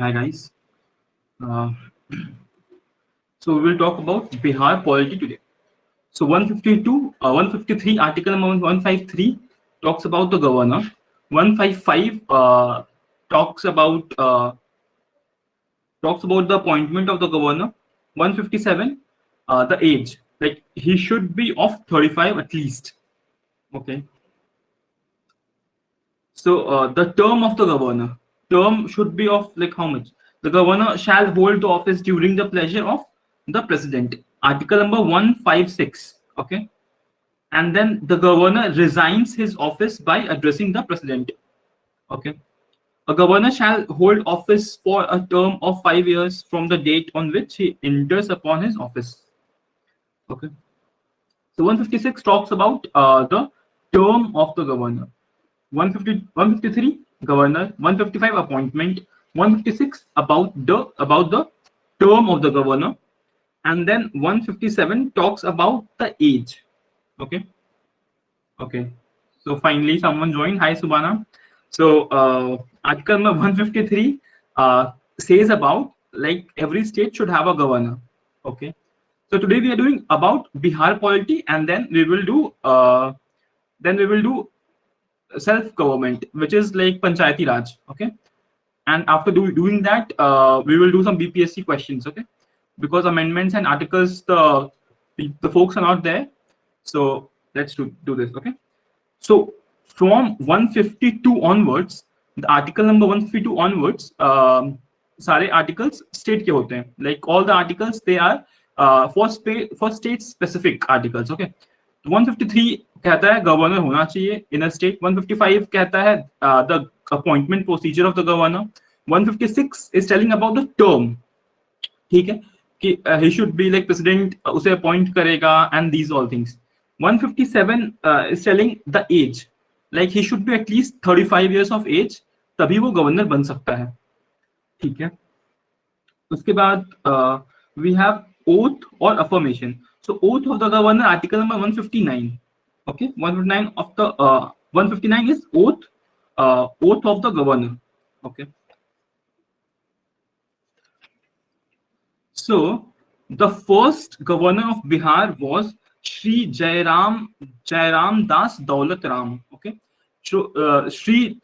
Hi guys. Uh, so we will talk about Bihar polity today. So 152, 153, article number 153 talks about the governor. 155 talks about the appointment of the governor. 157 the age, like he should be of 35 at least. Okay. So the term of the governor, term should be of like how much? The governor shall hold the office during the pleasure of the president. Article number 156. Okay. And then the governor resigns his office by addressing the president. Okay. A governor shall hold office for a term of 5 years from the date on which he enters upon his office. Okay. So 156 talks about the term of the governor. 150, 153 governor, 155 appointment, 156 about the term of the governor, and then 157 talks about the age. Okay. Okay. So finally someone joined. Hi Subhana. So article number 153 says about like every state should have a governor. Okay. So today we are doing about Bihar polity, and then we will do self government, which is like Panchayati Raj. Okay. And after doing that, we will do some BPSC questions. Okay. Because amendments and articles, the folks are not there. So let's do this. Okay. So from 152 onwards, the article number 152 onwards, सारे articles state के होते हैं. Like all the articles, they are for state specific articles. Okay. 153 कहता है governor होना चाहिए इन a state. 155 कहता है the appointment procedure of the governor. 156 is telling about the term. ठीक है कि ही शुड बी लाइक प्रेसिडेंट उसे अपॉइंट करेगा and these all things. 157 is telling the age, like he should be at least 35 years of age, तभी वो governor बन सकता है. ठीक है. उसके बाद we have oath or affirmation. So oath of the governor, article number 159. Okay, 159 of the 159 is oath of the governor. Okay. So the first governor of Bihar was Shri Jairam Das Daulat Ram. Okay. So Shri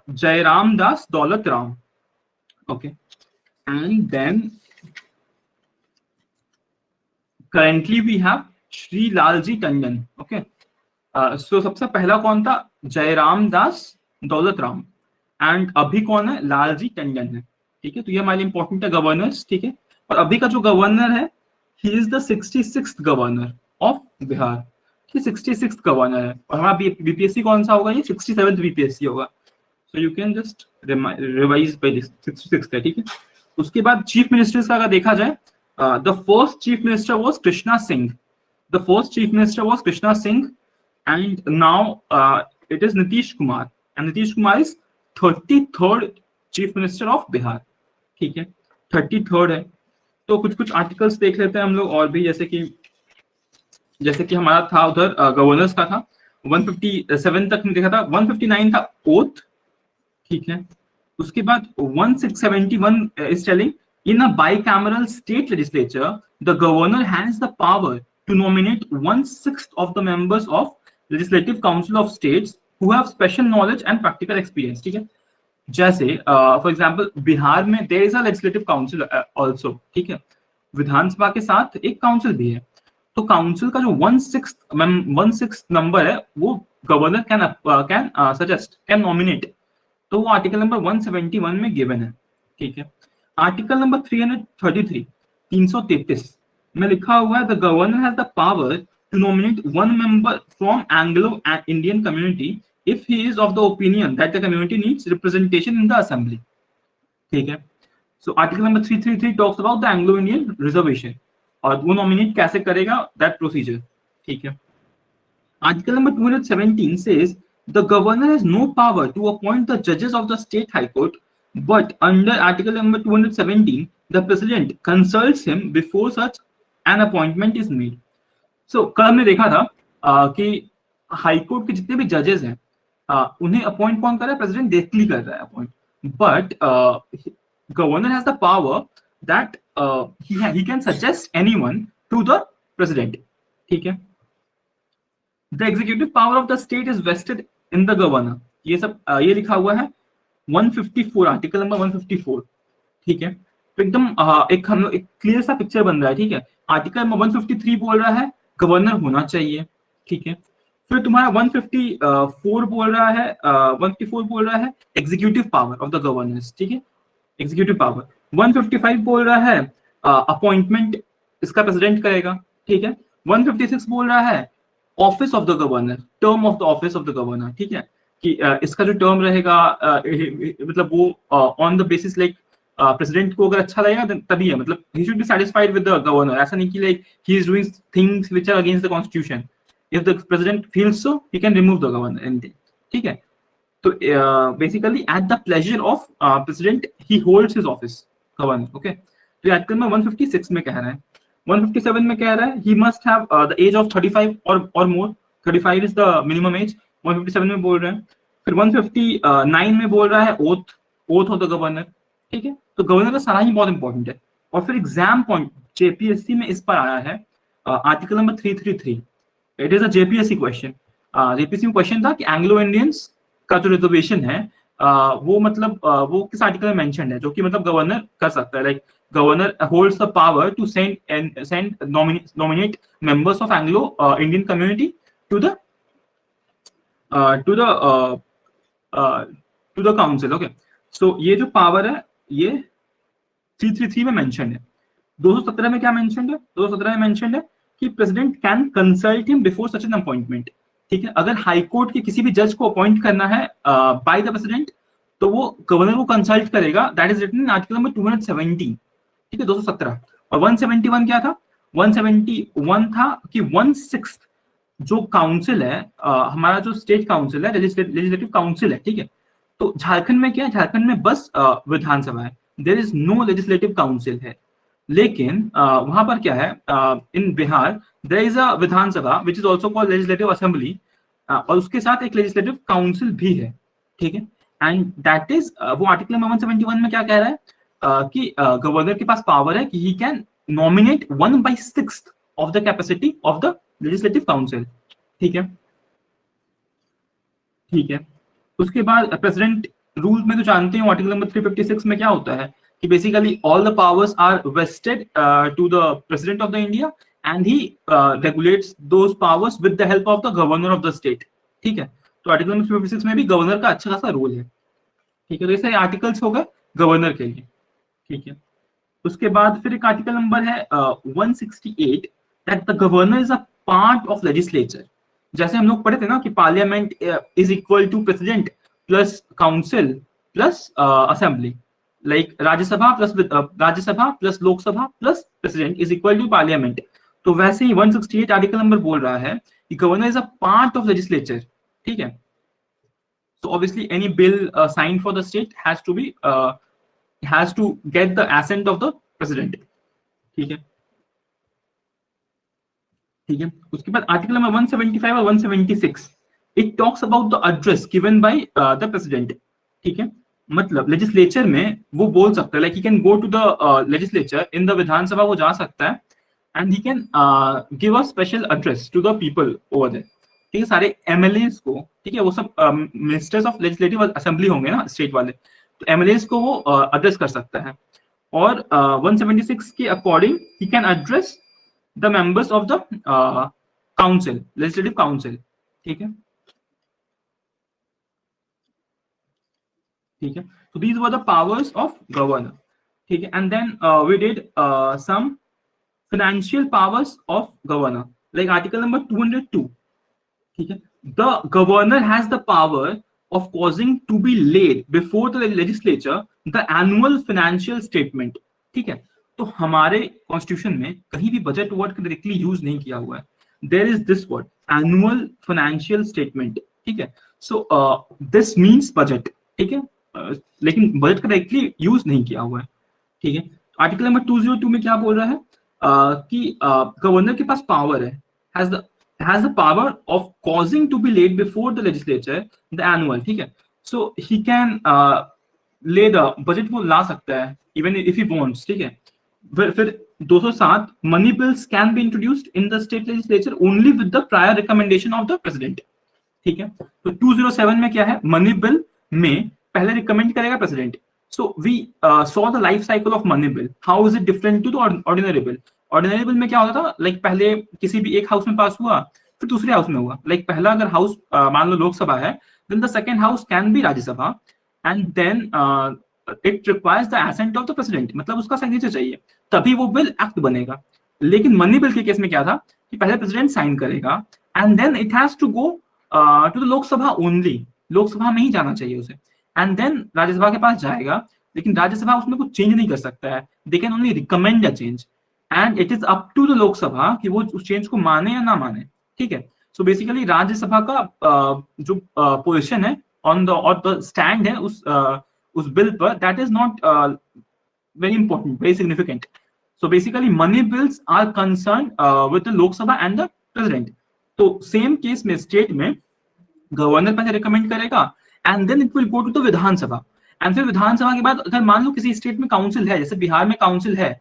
Jairam Das Daulat Ram. Okay. And then currently we have Shri Lalji Tandon. Okay. So सबसे पहला कौन था? जयराम दास Daulat Ram. And अभी कौन है? लालजी टंडन है. ठीक है. तो ये हमारे इंपॉर्टेंट है गवर्नर्स. ठीक है. और अभी का जो गवर्नर है, ही is the 66th governor of Bihar. 66th governor है. और हमारा बीपीएससी कौन सा होगा? ये 67th बीपीएससी होगा. So you can just revise by this 66th है. ठीक है. उसके बाद चीफ मिनिस्टर्स का अगर देखा जाए, the first chief minister was Krishna Singh. The first chief minister was Krishna Singh, and now it is Nitish Kumar. And Nitish Kumar is 33rd chief minister of Bihar. ठीक है. 33rd है. तो कुछ आर्टिकल्स देख लेते हैं हम लोग और भी, जैसे कि हमारा था उधर गवर्नर्स का था 157 तक में देखा था. 159 था ओथ. ठीक है. उसके बाद 1671 is telling in a bicameral state legislature the governor has the power to nominate 1/6 of the members of legislative council of states who have special knowledge and practical experience. ठीक है. जैसे फॉर एग्जाम्पल बिहार में there is a legislative council also. ठीक है. विधानसभा के साथ एक council भी है. तो काउंसिल का जो 1/6 नंबर है वो governor can suggest, can nominate. तो वो आर्टिकल नंबर 171 में गिवन है. ठीक है. आर्टिकल नंबर 333 में लिखा हुआ है the governor has the power to nominate one member from Anglo Indian community if he is of the opinion that the community needs representation in the assembly. ठीक है. So article number 333 talks about the Anglo-Indian reservation और वो nominate कैसे करेगा, that procedure. ठीक है. Article number 217 says the governor has no power to appoint the judges of the state high court, but under article number 217 the president consults him before such an appointment is made. So कल हमने देखा था कि high court के जितने भी जजेस हैं उन्हें अपॉइंट कौन कर रहा है? प्रेसिडेंट डायरेक्टली कर रहा है appoint. But governor has the power that he can suggest anyone to the president. ठीक है. The executive power of the state is vested in the governor. ये सब ये लिखा हुआ है 154 आर्टिकल नंबर 154. ठीक है. तो एकदम एक हम एक क्लियर सा पिक्चर बन रहा है. ठीक है. आर्टिकल नंबर 153 बोल रहा है गवर्नर होना चाहिए. ठीक है. फिर तुम्हारा 154 बोल रहा है 154 बोल रहा है executive power of the governors. ठीक है. Executive power. 155 बोल रहा है अपॉइंटमेंट इसका प्रेसिडेंट करेगा. ठीक है. 156 बोल रहा है office of the governor, term of the office of the governor. ठीक है. कि इसका जो टर्म रहेगा मतलब वो on the basis like president को अगर अच्छा लगेगा तभी है. मतलब ही should be satisfied with the governor. ऐसा नहीं कि like he is doing things which are against the constitution. If the president feels so he can remove the governor anything. ठीक है. तो basically at the pleasure of president he holds his office governor. Okay. तो article में 156 में कह रहा है. 157 में कह रहा है he must have the age of 35 or more. 35 is the minimum age. 157 में बोल रहे हैं. फिर 159 में बोल रहा है oath of the governor. ठीक है. तो गवर्नर का सारा ही बहुत इंपॉर्टेंट है. और फिर एग्जाम पॉइंट जेपीएससी में इस पर आया है article number 333. It is a JPSC question. JPSC में क्वेश्चन था कि एंग्लो इंडियंस का जो रिजर्वेशन है वो मतलब वो किस आर्टिकल में मेंशन्ड है, जो कि मतलब गवर्नर कर सकता है. Like governor holds the power to nominate members of Anglo Indian community to the council. Okay. So ये जो power है ये 333 में mentioned है. 217 में क्या mentioned है? 217 में mentioned है कि president can consult him before such an appointment. ठीक है. अगर हाई कोर्ट के किसी भी जज को अपॉइंट करना है by the president तो वो गवर्नर को कंसल्ट करेगा. That is written in article number 270. ठीक है. 217. और 171 क्या था? 171 था कि 1/6 जो काउंसिल है हमारा जो स्टेट काउंसिल है लेजिस्लेटिव काउंसिल है. ठीक है. तो झारखंड में क्या है? झारखंड में बस विधानसभा है. There is no legislative council है. लेकिन वहां पर क्या है in Bihar there is a Vidhan Sabha which is also called legislative assembly और उसके साथ एक लेजिस्लेटिव काउंसिल भी है. ठीक है. एंड दैट इज वो आर्टिकल नंबर 171 में क्या कह रहा है कि गवर्नर के पास पावर है कि he can nominate 1/6 of the capacity of the legislative council. ठीक है. ठीक है. उसके बाद प्रेसिडेंट रूल में तो जानते हो आर्टिकल नंबर 356 में क्या होता है कि basically all the powers are vested to the president of the India and he regulates those powers with the help of the governor of the state. ठीक है. तो आर्टिकल नंबर 356 में भी गवर्नर का अच्छा खासा रोल है. ठीक है. तो ये सारे आर्टिकल्स हो गए गवर्नर के लिए. ठीक है. उसके बाद फिर एक आर्टिकल नंबर है 168 that the governor is a part of legislature. जैसे हम लोग पढ़े थे ना कि parliament is equal to president plus council plus assembly. Like Rajya Sabha plus Lok Sabha plus president is equal to parliament. तो वैसे ही 168 आर्टिकल नंबर बोल रहा है कि governor is a part of legislature. ठीक है. So obviously any bill signed for the state has to get the assent of the president. ठीक है. ठीक है. उसके बाद आर्टिकल नंबर 175 और 176 it talks about the address given by the president. ठीक है. मतलब लेजिस्लेचर में वो बोल सकता है, like he can go to the legislature in the Vidhan Sabha वो जा सकता है and he can give a special address to the people over there. ठीक है. सारे एमएलएस को, ठीक है, वो सब मिनिस्टर्स ऑफ लेजिस्लेटिव असेंबली होंगे ना स्टेट वाले, तो एमएलएस को वो एड्रेस कर सकता है. और 176 के according he can address the members of the council, legislative council. ठीक है. ठीक है. So these were the powers of governor. ठीक है. And then we did some financial powers of governor, like article number 202. ठीक है. The governor has the power of causing to be laid before the legislature the annual financial statement. ठीक है. तो हमारे constitution में कहीं भी बजट वर्ड का डायरेक्टली यूज नहीं किया हुआ है. There is this word annual financial statement. ठीक है. So this means budget. ठीक है. लेकिन बजट का डायरेक्टली यूज नहीं किया हुआ है. ठीक है. आर्टिकल नंबर 202 में क्या बोल रहा है कि गवर्नर के पास पावर है, has the power of causing to be laid before the legislature the annual. ठीक है. So he can ले द बजट वो ला सकता है इवन इफ ही वांट्स, ठीक है। फिर 207 money bills can be introduced in the state legislature only with the prior recommendation of the president, ठीक है। तो 207 में क्या है, मनी बिल में पहले रिकमेंड करेगा president. So we saw the life cycle of money bill, how is it different to the ordinary bill. Ordinary bill में क्या होता था, लाइक पहले किसी भी एक हाउस में पास हुआ, फिर दूसरे हाउस में हुआ। लाइक पहला अगर हाउस मान लो लोकसभा है, then the second house can be Rajya Sabha, and then it requires the assent of the president, मतलब उसका सिग्नेचर चाहिए, तभी वो बिल एक्ट बनेगा। लेकिन मनी बिल के केस में क्या था कि पहले प्रेसिडेंट साइन करेगा and then it has to go to the Lok Sabha only, Lok Sabha में ही जाना चाहिए उसे, एंड देन राज्यसभा के पास जाएगा, लेकिन राज्यसभा उसमें कुछ चेंज नहीं कर सकता है, they can only recommend a change, and it is up to the Lok Sabha कि वो उस चेंज को माने या ना माने, ठीक है। सो बेसिकली राज्यसभा का जो पोजीशन है ऑन द और द स्टैंड है उस बिल पर, that is not very important, very significant. So basically money bills are concerned with the Lok Sabha and the president. तो सेम केस में स्टेट में गवर्नर पहले रिकमेंड करेगा and then it will go to the Vidhan Sabha, एंड फिर विधानसभा के बाद अगर मान लो किसी स्टेट में काउंसिल है, जैसे बिहार में काउंसिल है,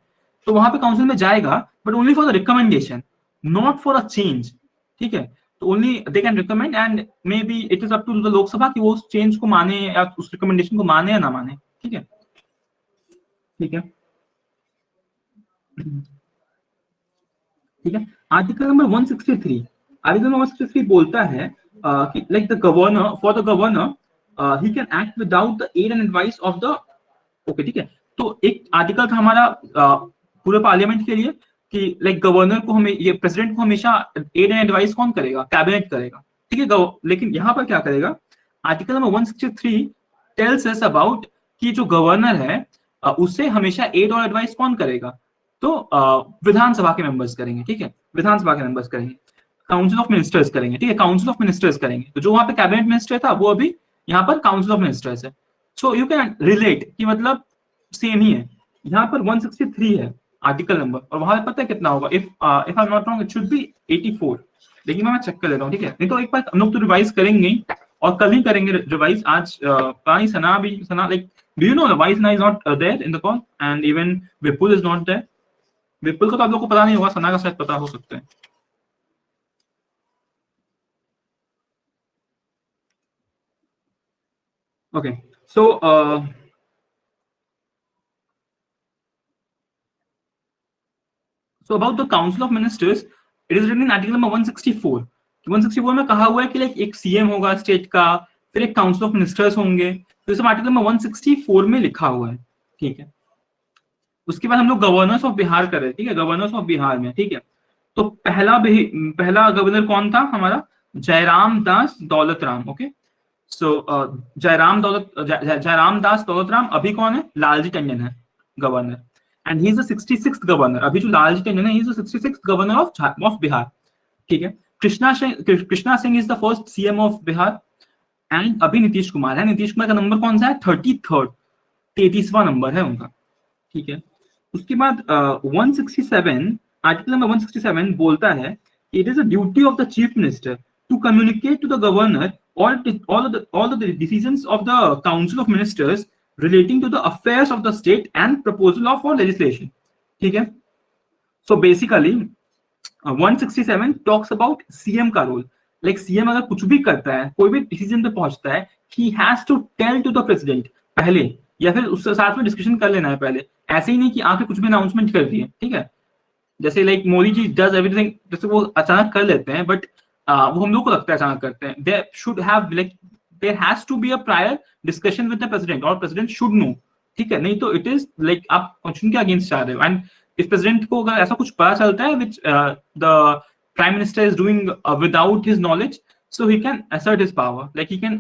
तो वहां पे काउंसिल में जाएगा but only for the recommendation, not for a change, ठीक है। तो only they can recommend and may be it is up to the Lok Sabha कि वो उस चेंज को माने या उस रिकमेंडेशन को माने या ना माने, ठीक है, ठीक है, ठीक है। आर्टिकल नंबर 163, आर्टिकल नंबर 163 बोलता है कि like the governor, for the governor he can act without the aid and advice of the, okay, ठीक है। तो एक आर्टिकल था हमारा पूरे पार्लियामेंट के लिए कि लाइक गवर्नर को हमें, ये प्रेसिडेंट को हमेशा एड एंड एडवाइस कौन करेगा, कैबिनेट करेगा, ठीक है। लेकिन यहाँ पर क्या करेगा, article number 163 tells us about कि जो गवर्नर है उससे हमेशा एड और एडवाइस कौन करेगा, तो विधानसभा के मेंबर्स करेंगे, ठीक है, विधानसभा के मेंबर्स करेंगे, काउंसिल ऑफ मिनिस्टर्स करेंगे, ठीक है, काउंसिल ऑफ मिनिस्टर्स करेंगे। तो जो वहां पे कैबिनेट मिनिस्टर था वो अभी यहाँ पर काउंसिल ऑफ मिनिस्टर्स है। सो यू कैन रिलेट कि मतलब सेम ही है। यहाँ पर 163 है आर्टिकल नंबर, और वहां पे पता है कितना होगा, if I am not wrong it should be 84, लेकिन मैं चेक कर लेता हूँ, ठीक है। नहीं तो एक बार हम लोग तो रिवाइज करेंगे ही, और कल ही करेंगे रिवाइज। आज कहीं सना भी, Sana like do you know why Sana is not there in the call, and even Vipul is not there. Vipul को तो आप लोग को पता नहीं होगा, सना का शायद पता हो सकता है। Okay, so so about the council of ministers, it is written in article number 164. 164 में कहा हुआ है कि लाइक एक सीएम होगा स्टेट का, फिर एक काउंसिल ऑफ मिनिस्टर्स होंगे, तो सब आर्टिकल नंबर 164 में लिखा हुआ है, ठीक है। उसके बाद हम लोग गवर्नर्स ऑफ बिहार कर रहे हैं, ठीक है, गवर्नर्स ऑफ बिहार में, ठीक है। तो पहला गवर्नर कौन था हमारा, जयराम दास दौलत राम, ओके। सो जयराम दास दौलत राम अभी कौन है, लालजी टंडन है governor, and he is the 66th governor. अभी जो लालजी टंडन है, ही is the 66th governor of Bihar, ठीक है। Krishna Singh is the first CM of Bihar, and अभी नीतीश कुमार है। नीतीश कुमार का नंबर कौन सा है, 33rd, 33वां नंबर है उनका, ठीक है। उसके बाद 167, आर्टिकल नंबर 167 बोलता है it is a duty of the chief minister to communicate to the governor all the decisions of the council of ministers relating to the affairs of the state and proposal of for legislation, ठीक है। so basically 167 talks about CM का role, like CM अगर कुछ भी करता है, कोई भी डिसीजन पे पहुंचता है, he has to tell to the president पहले, या फिर उसके साथ में डिस्कशन कर लेना है पहले, ऐसे ही नहीं कि आके कुछ भी अनाउंसमेंट कर दिए, ठीक है। जैसे like Modi ji does everything, जैसे वो अचानक कर लेते हैं, बट वो हम लोग को लगता है अचानक करते हैं। There should have like there has to be a prior discussion with the president, और प्रेसिडेंट शुड नो, ठीक है। नहीं तो इट इज लाइक आप कॉन्स्टिट्यूशन के अगेंस्ट जा रहे हो, एंड इस प्रेसिडेंट को अगर ऐसा कुछ पता चलता है which the prime minister is doing without his knowledge, so he can assert his power, like he can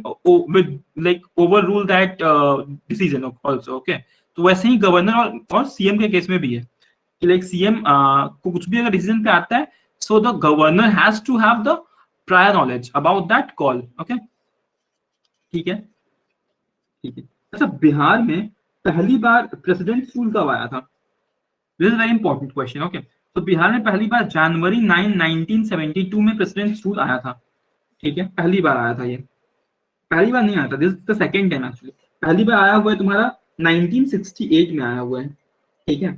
with like overrule that decision also, okay। तो वैसे ही गवर्नर और सीएम के केस में भी है कि लाइक सीएम को कुछ भी अगर डिसीजन पे आता है, so the governor has to have the prior knowledge about that call, okay, ठीक है, ठीक है। अच्छा, बिहार में पहली बार प्रेसिडेंट रूल कब आया था, this is very important question, okay. तो बिहार में पहली बार जनवरी 9 1972 में प्रेसिडेंट रूल आया था, ठीक है, पहली बार आया था ये, पहली बार नहीं आया था, this is the second time actually. पहली बार आया हुआ है तुम्हारा 1968 में आया हुआ है, ठीक है,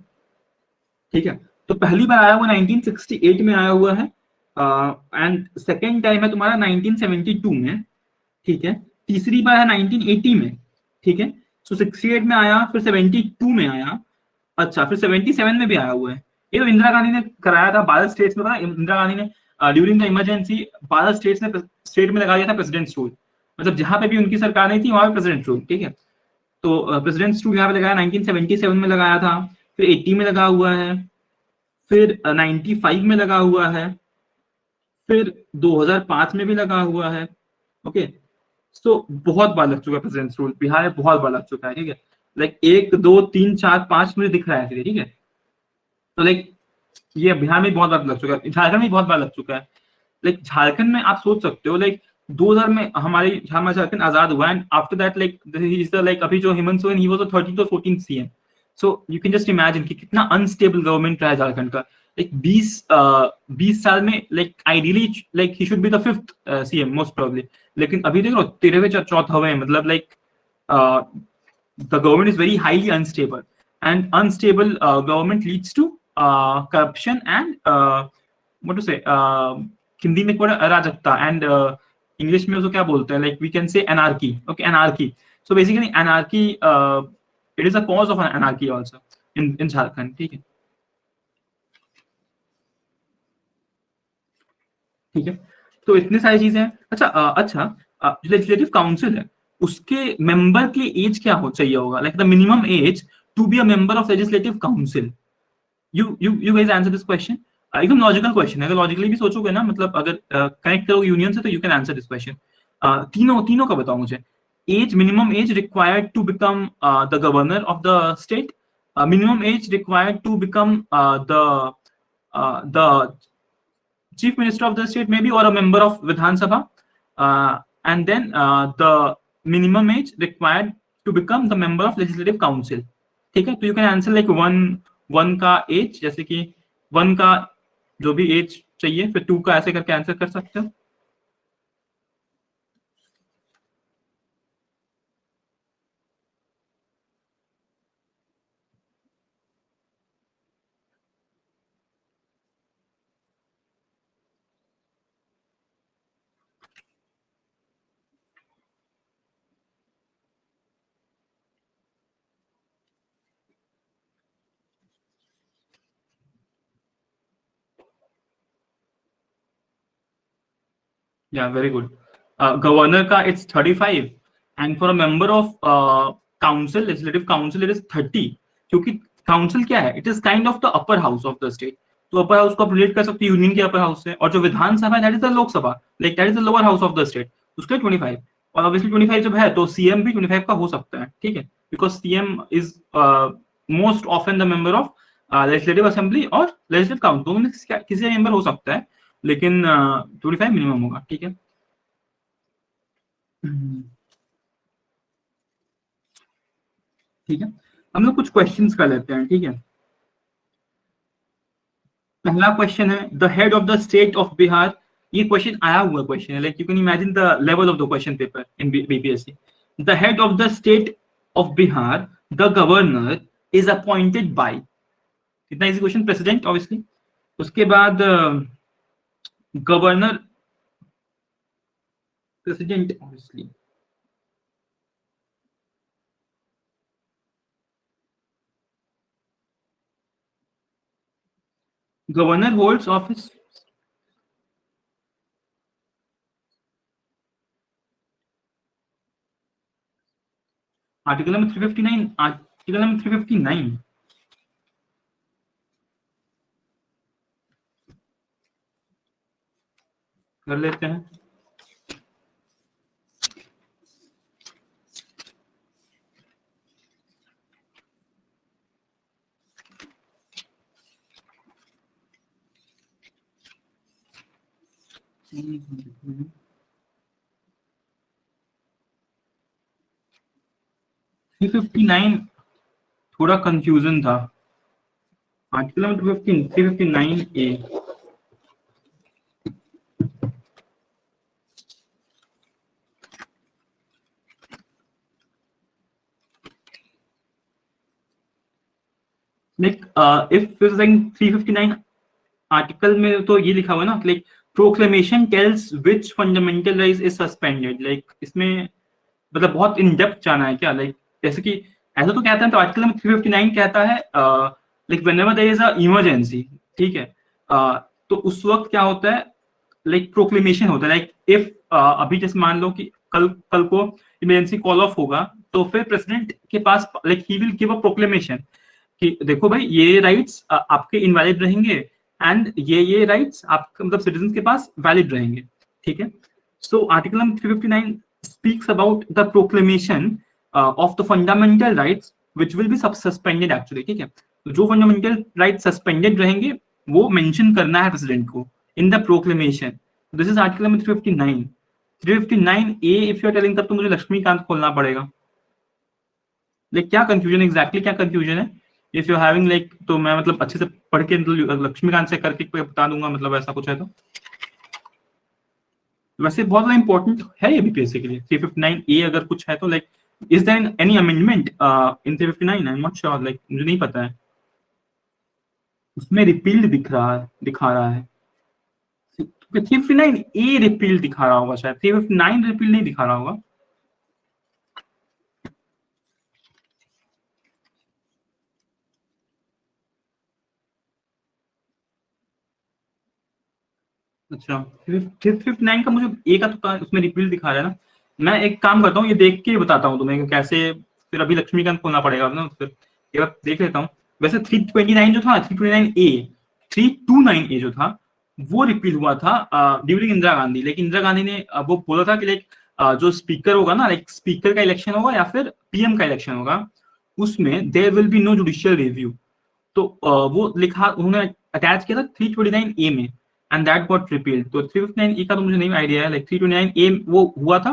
ठीक है। तो पहली बार आया हुआ 1968 में आया हुआ है, एंड सेकेंड टाइम है तुम्हारा 1972 में, ठीक है। तीसरी बार है 1980 में, ठीक है। सो 68 में आया, फिर 72 में आया, अच्छा फिर 77 में भी आया हुआ है। ये तो इंदिरा गांधी ने कराया था 12 स्टेट्स में, इंदिरा गांधी ने ड्यूरिंग द इमरजेंसी 12 स्टेट में लगा दिया था प्रेसिडेंट रूल, मतलब जहां पे भी उनकी सरकार नहीं थी वहां पे प्रेसिडेंट रूल, ठीक है। तो प्रेसिडेंट रूल यहाँ पे लगाया 1977 में लगाया था, फिर 80 में लगा हुआ है, फिर 95 में लगा हुआ है, फिर 2005 में भी लगा हुआ है, ओके। सो बहुत बार लग चुका है प्रेसिडेंट रूल बिहार में, बहुत बार लग चुका है, ठीक है। लाइक 1 2 3 4 5 मुझे दिख रहा है, ठीक है। तो लाइक ये बिहार में बहुत बार लग चुका है, झारखंड में बहुत बार लग चुका है। लाइक झारखंड में आप सोच सकते हो, लाइक 2000 में हमारा झारखंड आजाद हुआ, एंड आफ्टर दैट लाइक अभी जो Hemant Soren, he was the 13th और 14th CM. So you can just imagine कि कितना अनस्टेबल गवर्नमेंट रहा है झारखंड का। लाइक 20 साल में, like ideally like he should be the 5th CM most probably, लेकिन अभी देख लो 13वें 14वें, मतलब like the government is very highly unstable, and unstable government leads to corruption and what to say, Hindi में थोड़ा अराजकता, एंड इंग्लिश में उसको क्या बोलते हैं, like we can say anarchy, okay, anarchy. So basically anarchy, it is a cause of anarchy also in Jharkhand, ठीक है, ठीक है। तो इतनी सारी चीजें हैं। अच्छा जो लेजिस्लेटिव काउंसिल है उसके मेंबर की एज क्या हो चाहिए होगा, like the minimum age to be a member of legislative council. You guys answer this question. एकदम लॉजिकल क्वेश्चन है, अगर लॉजिकली भी सोचोगे ना, मतलब अगर कनेक्ट करोगे यूनियन से, तो you can answer this question. तीनों तीनों का बताओ मुझे। Age, minimum age required to become the governor of the state, minimum age required to become the chief minister of the state maybe, or a member of Vidhan Sabha, and then the minimum age required to become the member of legislative council, ठीक है। तो you can answer like one का as, जैसे कि one का जो भी as चाहिए, फिर टू का ऐसे करके आंसर कर सकते हो। Yeah, very good. Governor का it's 35, and for a member of council, legislative council, it is 30, क्योंकि council क्या है, it is kind of the upper house of the state। तो upper house को आप relate कर सकते हो यूनियन के upper house से, और जो विधान सभा है that is the लोक सभा, like that is the lower house of the state, उसके 25। और obviously 25 जब है तो सीएम भी 25 का हो सकता है, ठीक है, because CM is most often the member of legislative assembly और legislative council, दोनों में किसी मेंबर हो सकता है, लेकिन 25 मिनिमम होगा, ठीक है। ठीक है, हम लोग कुछ क्वेश्चंस कर लेते हैं, ठीक है। पहला क्वेश्चन है, the head of the state of Bihar. ये क्वेश्चन आया हुआ क्वेश्चन है, like you can imagine the level of the question paper in BPSC. The head of the state of Bihar, the governor, is appointed by, कितना easy question, president obviously. उसके बाद governor, president obviously, governor holds office, article number 359, article number 359 कर लेते हैं। Three fifty nine थोड़ा confusion था। Article number 359A, like if 359 article में तो ये लिखा हुआ है ना, like proclamation tells which fundamental right is suspended, like इसमें मतलब बहुत इन डेप्थ जाना है क्या, लाइक जैसे कि ऐसा तो कहता है, तो आर्टिकल में 359 कहता है like whenever there is a emergency, ठीक है, तो उस वक्त क्या होता है, लाइक प्रोक्लेमेशन होता है, लाइक इफ अभी जैसे मान लो कि कल कल को इमरजेंसी कॉल ऑफ होगा, तो फिर प्रेसिडेंट के पास like he will give a proclamation कि देखो भाई ये राइट्स आपके इनवैलिड रहेंगे एंड ये राइट्स आपके मतलब सिटीजन के पास वैलिड रहेंगे, ठीक है। So article number 359 speaks about the proclamation of the fundamental rights which will be suspended actually, ठीक है। तो जो फंडामेंटल राइट सस्पेंडेड रहेंगे वो मेंशन करना है प्रेसिडेंट को in the proclamation. This is article number 359। 359 A if you are telling, तब तो मुझे लक्ष्मीकांत खोलना पड़ेगा। लाइक क्या कंफ्यूजन, एग्जैक्टली क्या कंफ्यूजन है इफ यू हैविंग लाइक, तो मैं मतलब अच्छे से पढ़ के मतलब लक्ष्मीकांत से करके बता दूंगा, मतलब ऐसा कुछ है तो वैसे बहुत ज्यादा इंपॉर्टेंट है ये भी बेसिकली 359 ए अगर कुछ है तो, like is there any amendment in 359, I am not sure, like मुझे नहीं पता है। उसमें रिपील्ड दिखा रहा है 359 ए रिपील्ड दिखा रहा होगा शायद, 359 रिपील नहीं दिखा रहा होगा। अच्छा 359 का मुझे ए का तो उसमें रिपील दिखा रहा है ना। मैं एक काम करता हूँ, ये देख के बताता हूँ तुम्हें कैसे, फिर अभी लक्ष्मीकांत खोलना पड़ेगा ना, फिर ये बात देख लेता हूँ। वैसे 329 जो था, 329 ए, 329 ए जो था वो रिपील हुआ था ड्यूरिंग इंदिरा गांधी, लेकिन इंदिरा गांधी ने वो बोला था कि लाइक जो स्पीकर होगा ना, लाइक स्पीकर का इलेक्शन होगा या फिर पीएम का इलेक्शन होगा, उसमें there will be no judicial review. तो वो लिखा उन्होंने अटैच किया था 329 ए में एंड दैट गॉट रिपील्ड। तो 359 ए का तो मुझे नहीं आइडिया है, लाइक 329 ए वो हुआ था,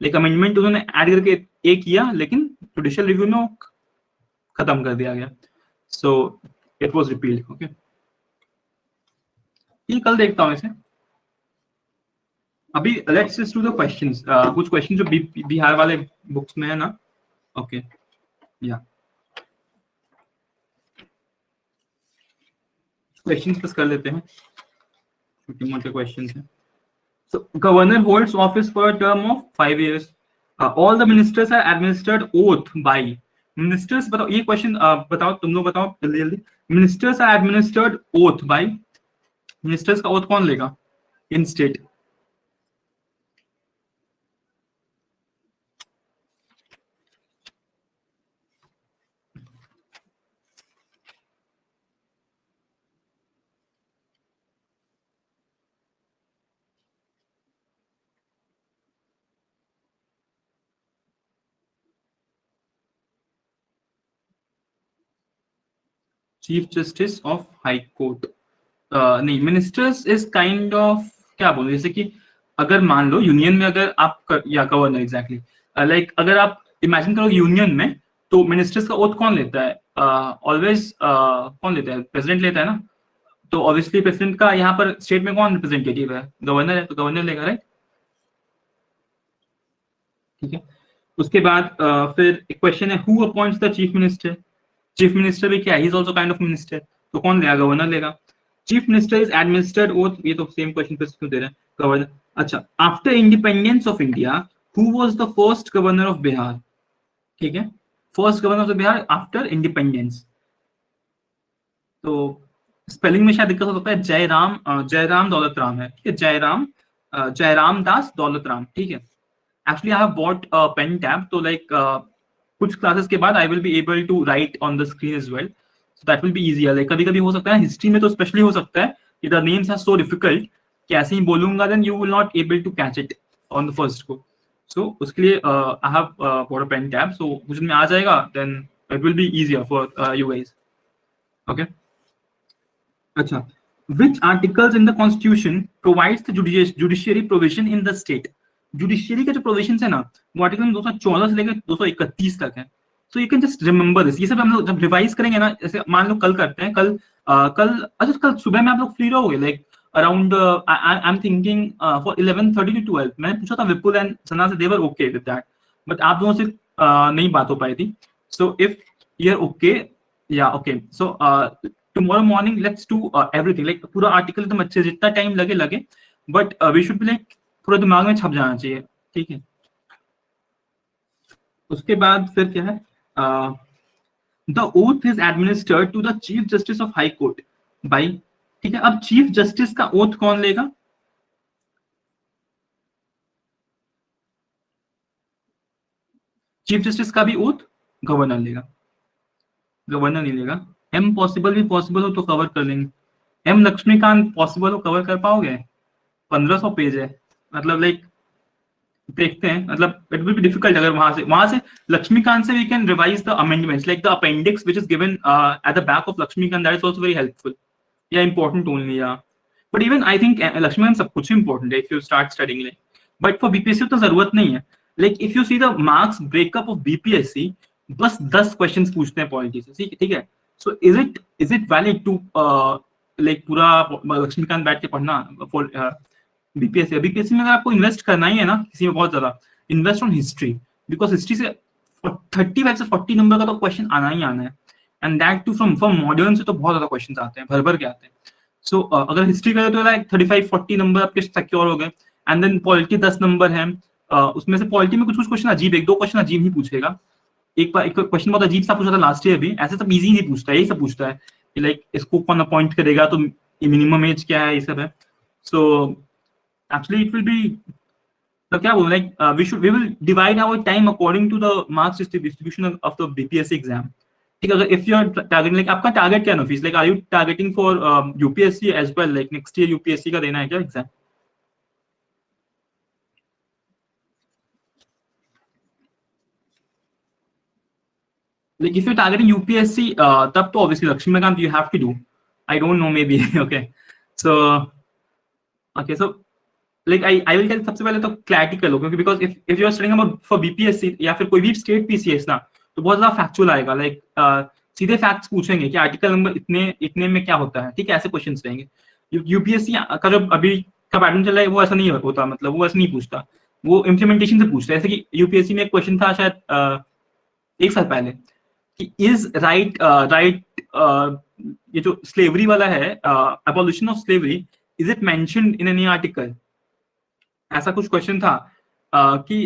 लाइक अमेंडमेंट उन्होंने ऐड करके ए किया, लेकिन जुडिशियल रिव्यू में खत्म कर दिया गया। So it was repealed. Okay, ये कल देखता हूँ इसे। अभी let's just do the questions, कुछ क्वेश्चन जो बिहार वाले बुक्स में है ना। ओके या क्वेश्चंस बस कर लेते हैं, छोटे मोटे क्वेश्चंस हैं। So governor holds office for a term of 5 years. All the ministers are administered oath by ministers. बताओ ये क्वेश्चन बताओ, तुम लोग बताओ जल्दी जल्दी। Ministers are administered oath by, ministers का ओथ कौन लेगा in state? Chief justice of high court नहीं, मिनिस्टर्स इज काइंड ऑफ क्या बोलो, जैसे कि अगर मान लो यूनियन में अगर आप या गवर्नर एग्जैक्टली, लाइक अगर आप इमेजिन करो यूनियन में, तो मिनिस्टर्स का ओथ कौन लेता है? ऑलवेज कौन लेता है? प्रेसिडेंट लेता है ना। तो ऑब्वियसली प्रेसिडेंट का यहाँ पर स्टेट में कौन रिप्रेजेंटेटिव है? गवर्नर है, तो गवर्नर लेगा, राइट? ठीक है। उसके बाद फिर एक क्वेश्चन है, who appoints the chief minister? Chief minister भी क्या है? He is also kind of minister, तो कौन लेगा? गवर्नर लेगा। Chief minister is administered oath, ये तो सेम क्वेश्चन पे क्यों दे रहे हैं? गवर्नर। अच्छा, after independence of India who was the first governor of Bihar? ठीक है, first governor of Bihar after independence. तो स्पेलिंग में शायद दिक्कत हो सकता है, जयराम दौलत राम है, ठीक है, जयराम दास दौलत राम, ठीक है। Actually I have bought pen tab, तो लाइक कुछ क्लासेस के बाद I will be able to write on the screen as well, so that will be easier. Like कभी कभी हो सकता है हिस्ट्री में तो स्पेशली हो सकता है कि the names are so difficult कि ऐसे ही बोलूंगा then you will not able to catch it on the first go. So उसके लिए I have bought a pen tab, so कुछ में आ जाएगा then it will be easier for you guys. Okay, अच्छा, which articles in the constitution provides the judiciary provision in the state? Judiciary का जो provision है ना, वो आर्टिकल 214 से लेकर 231 तक है। So you can just remember this. ये सब हम लोग जब रिवाइज करेंगे ना, जैसे मान लो कल करते हैं, अच्छा कल सुबह में आप लोग फ्री रहोगे? Like around I am thinking for 11:30 to 12। मैंने पूछा था विपुल एंड सना से, they were okay with that, but आप दोनों से नहीं बात हो पाई थी। So if you are okay, या okay, so tomorrow morning let's do everything, like पूरा आर्टिकल एकदम अच्छे, जितना टाइम लगे लगे, but we should be like पूरा दिमाग में छप जाना चाहिए, ठीक है। उसके बाद फिर क्या है, the oath is administered to the chief justice of high court by, ठीक है। अब चीफ जस्टिस का ओथ कौन लेगा? चीफ जस्टिस का भी ओथ गवर्नर लेगा, गवर्नर नहीं लेगा। एम पॉसिबल भी पॉसिबल हो तो कवर कर लेंगे। एम लक्ष्मीकांत पॉसिबल हो, कवर कर पाओगे? 1500 पेज है, मतलब लाइक देखते हैं, मतलब इट विल बी डिफिकल्ट। अगर वहां से लक्ष्मीकांत से we can revise the amendments, like the appendix which is given at the back of Laxmikanth, that is also very helpful या इंपॉर्टेंट ओनली, या but even I think Laxmikanth सब कुछ इंपॉर्टेंट है if you start studying, like but for BPSC तो जरूरत नहीं है। Like if you see the marks breakup of BPSC, बस 10 क्वेश्चंस पूछते हैं पॉलिटी से, ठीक है। So is it valid to like पूरा लक्ष्मीकांत बैठ के पढ़ना फॉर बीपीएससी? बीपीएससी में अगर आपको इन्वेस्ट करना ही है ना किसी में बहुत ज्यादा, invest on history, because history से 35 से 40 नंबर का तो क्वेश्चन आना ही आना है, and that too from modern से तो बहुत ज्यादा क्वेश्चन आते हैं, भर भर के आते हैं। सो अगर हिस्ट्री करें तो लाइक 35-40 नंबर आपके सिक्योर हो गए, एंड देन पॉलिटी 10 नंबर है, उसमें से पॉलिटी में कुछ कुछ क्वेश्चन अजीब, एक दो क्वेश्चन अजीब ही पूछेगा। एक बार एक क्वेश्चन बहुत अजीब सा पूछा था लास्ट ईयर भी, ऐसे सब इजी नहीं पूछता है, यही सब पूछता है कि लाइक इसको कौन अपॉइंट करेगा, तो मिनिमम एज क्या है, ये सब है। So actually it will be, तो क्या बोलूं, like we will divide our time according to the marks distribution of the BPSC exam, ठीक है। अगर if you are targeting, like आपका टारगेट क्या है Nafees, like are you targeting for UPSC as well, like next year UPSC का देना है क्या exam? Like if you're targeting UPSC, तब तो obviously Lakshmikant you have to do. I don't know, maybe okay. So so like I will tell, सबसे पहले तो clarity कर लो, क्योंकि because if you are studying about for BPSC या फिर कोई भी स्टेट पीसीएस ना, तो बहुत ज्यादा फैक्चुअल आएगा, लाइक सीधे फैक्ट्स पूछेंगे कि आर्टिकल नंबर इतने इतने में क्या होता है, ठीक है, ऐसे क्वेश्चंस रहेंगे। यूपीएससी का जो अभी का पैटर्न चल रहा है वो ऐसा नहीं होता, मतलब वो ऐसा नहीं पूछता, वो इम्प्लीमेंटेशन से पूछता है। जैसे कि यूपीएससी में एक क्वेश्चन था शायद एक साल पहले कि इज राइट ये जो स्लेवरी वाला है, abolition of slavery, is it mentioned in any article, ऐसा कुछ क्वेश्चन था। कि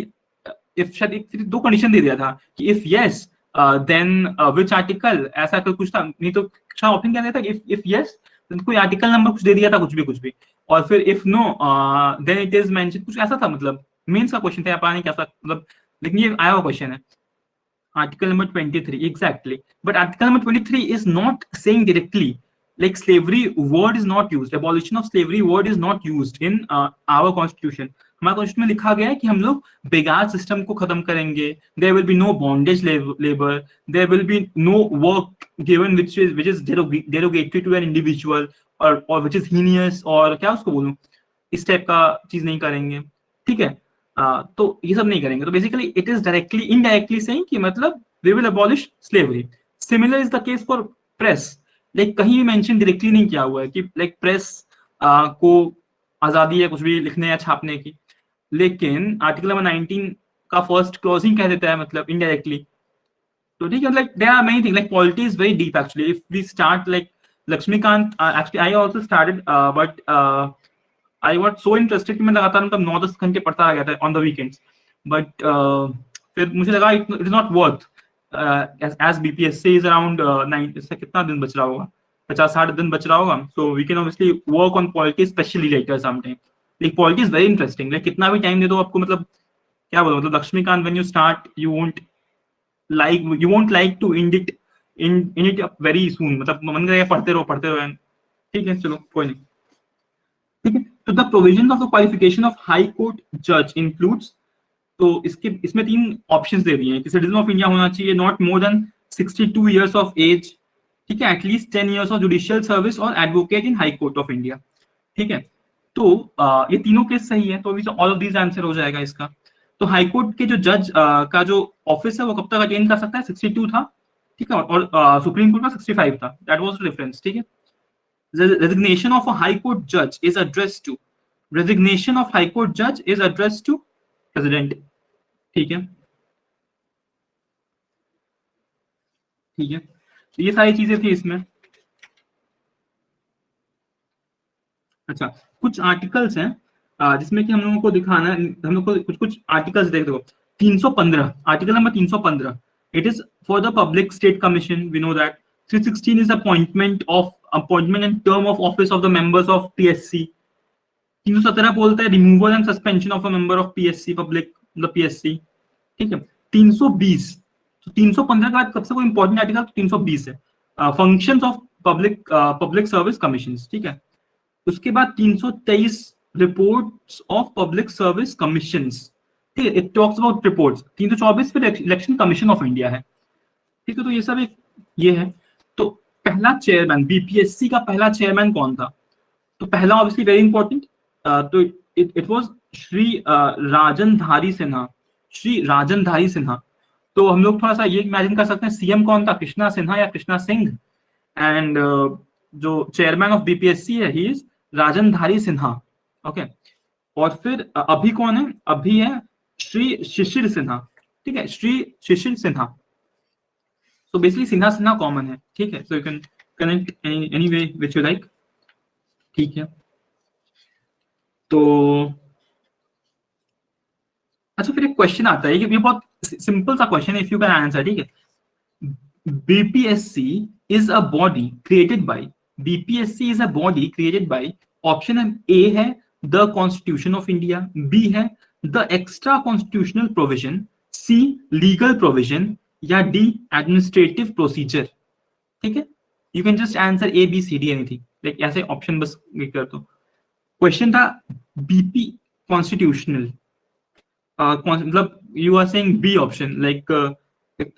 इफ शायद दो कंडीशन दे दिया था कि if yes then which article, ऐसा कुछ था, नहीं तो ऑप्शन क्या दिया था, इफ यस कोई आर्टिकल नंबर कुछ दे दिया था, कुछ भी, और फिर if no then it is mention, कुछ ऐसा था, मतलब मेंस का क्वेश्चन था, पता नहीं कैसा, मतलब लेकिन ये आया हुआ क्वेश्चन है। Article number 23, exactly. But Article number 23 is not saying directly, like slavery word is not used. Abolition of slavery word is not used in our constitution. हमारे कॉन्स्टिट्यूशन में लिखा गया है कि हम लोग बेगार सिस्टम को खत्म करेंगे, there will be no bondage labour, there will be no work given which is derogatory to an individual or which is heinous, और क्या उसको बोलूं, इस टाइप का चीज नहीं करेंगे, ठीक है। तो ये सब नहीं करेंगे। तो basically it is directly indirectly saying कि मतलब we will abolish slavery. Similar is the case for press, like कहीं भी मेंशन डायरेक्टली नहीं किया हुआ है कि लाइक प्रेस को आजादी है कुछ भी लिखने या छापने की, लेकिन आर्टिकल नंबर 19 का फर्स्ट क्लॉज ही कह देता है, मतलब इनडायरेक्टली। तो ठीक है, like there are many thing, like polity is very deep actually. If we start like Lakshmikant, actually I also started, but I got so interested कि मैं लगातार मतलब 9-10 घंटे पढ़ता रह गया था on the weekends, but फिर मुझे लगा it is not worth, as BPSC is around 9, इससे कितना दिन बच रहा होगा, 50-60 दिन बच रहा होगा, so we can obviously work on politics especially later sometime. Like politics is very interesting, like कितना भी टाइम दे दो आपको, मतलब क्या बोलूं, मतलब Laxmikant when you start you won't like to end it up very soon, मतलब मन करेगा पढ़ते रहो, ठीक है, चलो कोई नहीं, ठीक है। तो the provision of the qualification of high court जज इंक्लूड्स, तो इसमें 3 ऑप्शंस दे दिए हैं कि सिटीजन ऑफ इंडिया होना चाहिए, not more than 62 years of age, ठीक है, at least 10 years of judicial service और advocate in high court of India, ठीक है। तो ये तीनों केस सही है, तो अभी ऑल ऑफ दीज आंसर हो जाएगा इसका। तो हाई कोर्ट के जो जज का जो ऑफिस है वो कब तक अटेन कर सकता है, 62 था, ठीक है, और सुप्रीम कोर्ट का 65 था, दैट वाज द डिफरेंस, ठीक है। Resignation of a high court judge is addressed to, resignation of high court judge is addressed to president, ठीक है, ठीक है। ये सारी चीजें थी इसमें। अच्छा, कुछ आर्टिकल्स हैं जिसमें कि हम लोगों को दिखाना है, हम लोग को कुछ कुछ आर्टिकल्स देख दो। 315, article number 315, it is for the public state commission, we know that. 316 is appointment and term of office of the members of PSC. 317 बोलता है removal and suspension of a member of PSC, public मतलब PSC, ठीक है। 320, तो 315 का सबसे कोई important article 320 है, functions of public service commission, ठीक है। उसके बाद 323, reports of public service commissions, ठीक है, इट टॉक्स अबाउट रिपोर्ट्स। 324 फिर इलेक्शन कमीशन ऑफ इंडिया है, ठीक है। तो ये सब एक ये है। तो पहला चेयरमैन, बीपीएससी का पहला चेयरमैन कौन था? तो पहला ऑब्वियसली वेरी इंपॉर्टेंट, तो इट वाज श्री राजनधारी सिन्हा, श्री राजनधारी सिन्हा। तो हम लोग थोड़ा सा ये इमेजिन कर सकते हैं सीएम कौन था, कृष्णा सिन्हा या कृष्णा सिंह, एंड जो चेयरमैन ऑफ बीपीएससी है ही इज राजनधारी सिन्हा, ओके। और फिर अभी कौन है? अभी है श्री शिशिर सिन्हा, ठीक है, Shri Shishir Sinha. So basically Sinha Sinha common है, ठीक है। So you can connect any way which you like, ठीक है। तो अच्छा, फिर एक क्वेश्चन आता है, ये बहुत सिंपल सा क्वेश्चन है, इफ यू कैन आंसर, ठीक है। BPSC is a body created by, BPSC is a body created by, option A है the constitution of India, B है the extra constitutional provision, C legal provision, या D administrative procedure, ठीक है। You can just answer A B C D anything, like ऐसे option बस कर दो। Question था बीपी कॉन्स्टिट्यूशनल, मतलब you are saying B option, like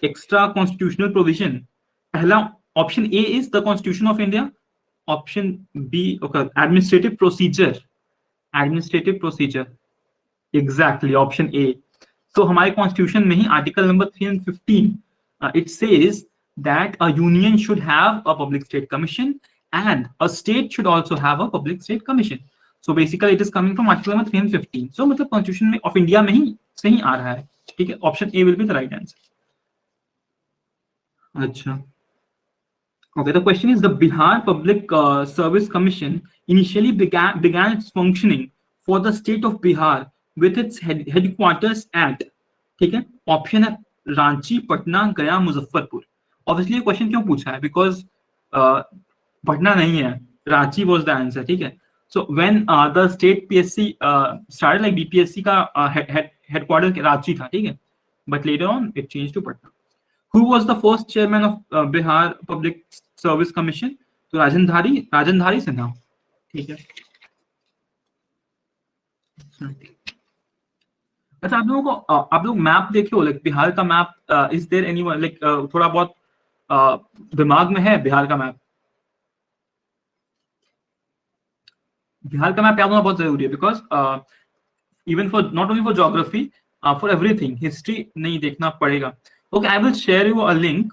extra constitutional provision. पहला option A is the constitution of India, option B administrative procedure, administrative procedure, exactly option A. तो हमारे कॉन्स्टिट्यूशन में ही article number 315 it says that a union should have a public state commission and a state should also have a public state commission. So basically it is coming from article number 315. So मतलब constitution में of India में ही सही आ रहा है, ठीक है। Option A will be the right answer. अच्छा, okay, the question is the Bihar Public Service Commission initially began its functioning for the state of Bihar with its headquarters at, ठीक है। Option है रांची, पटना, गया, मुजफ्फरपुर। ऑब्वियसली ये question क्यों पूछा है, because Patna नहीं है, रांची वाज द आंसर, ठीक है। So when the state PSC started, like BPSC का हेडक्वार्टर रांची था, ठीक है, but later on it change to Patna. Who was the first chairman of Bihar public service commission? तो राजनधारी सिन्हा, ठीक है। अच्छा, आप लोगों को आप लोग मैप देखे हो, लाइक बिहार का map, is there any like थोड़ा बहुत दिमाग में है बिहार का मैप? बिहार का मैप याद होना बहुत जरूरी है, because even for not only for geography, for everything, history नहीं देखना पड़ेगा। Okay, I will share you a link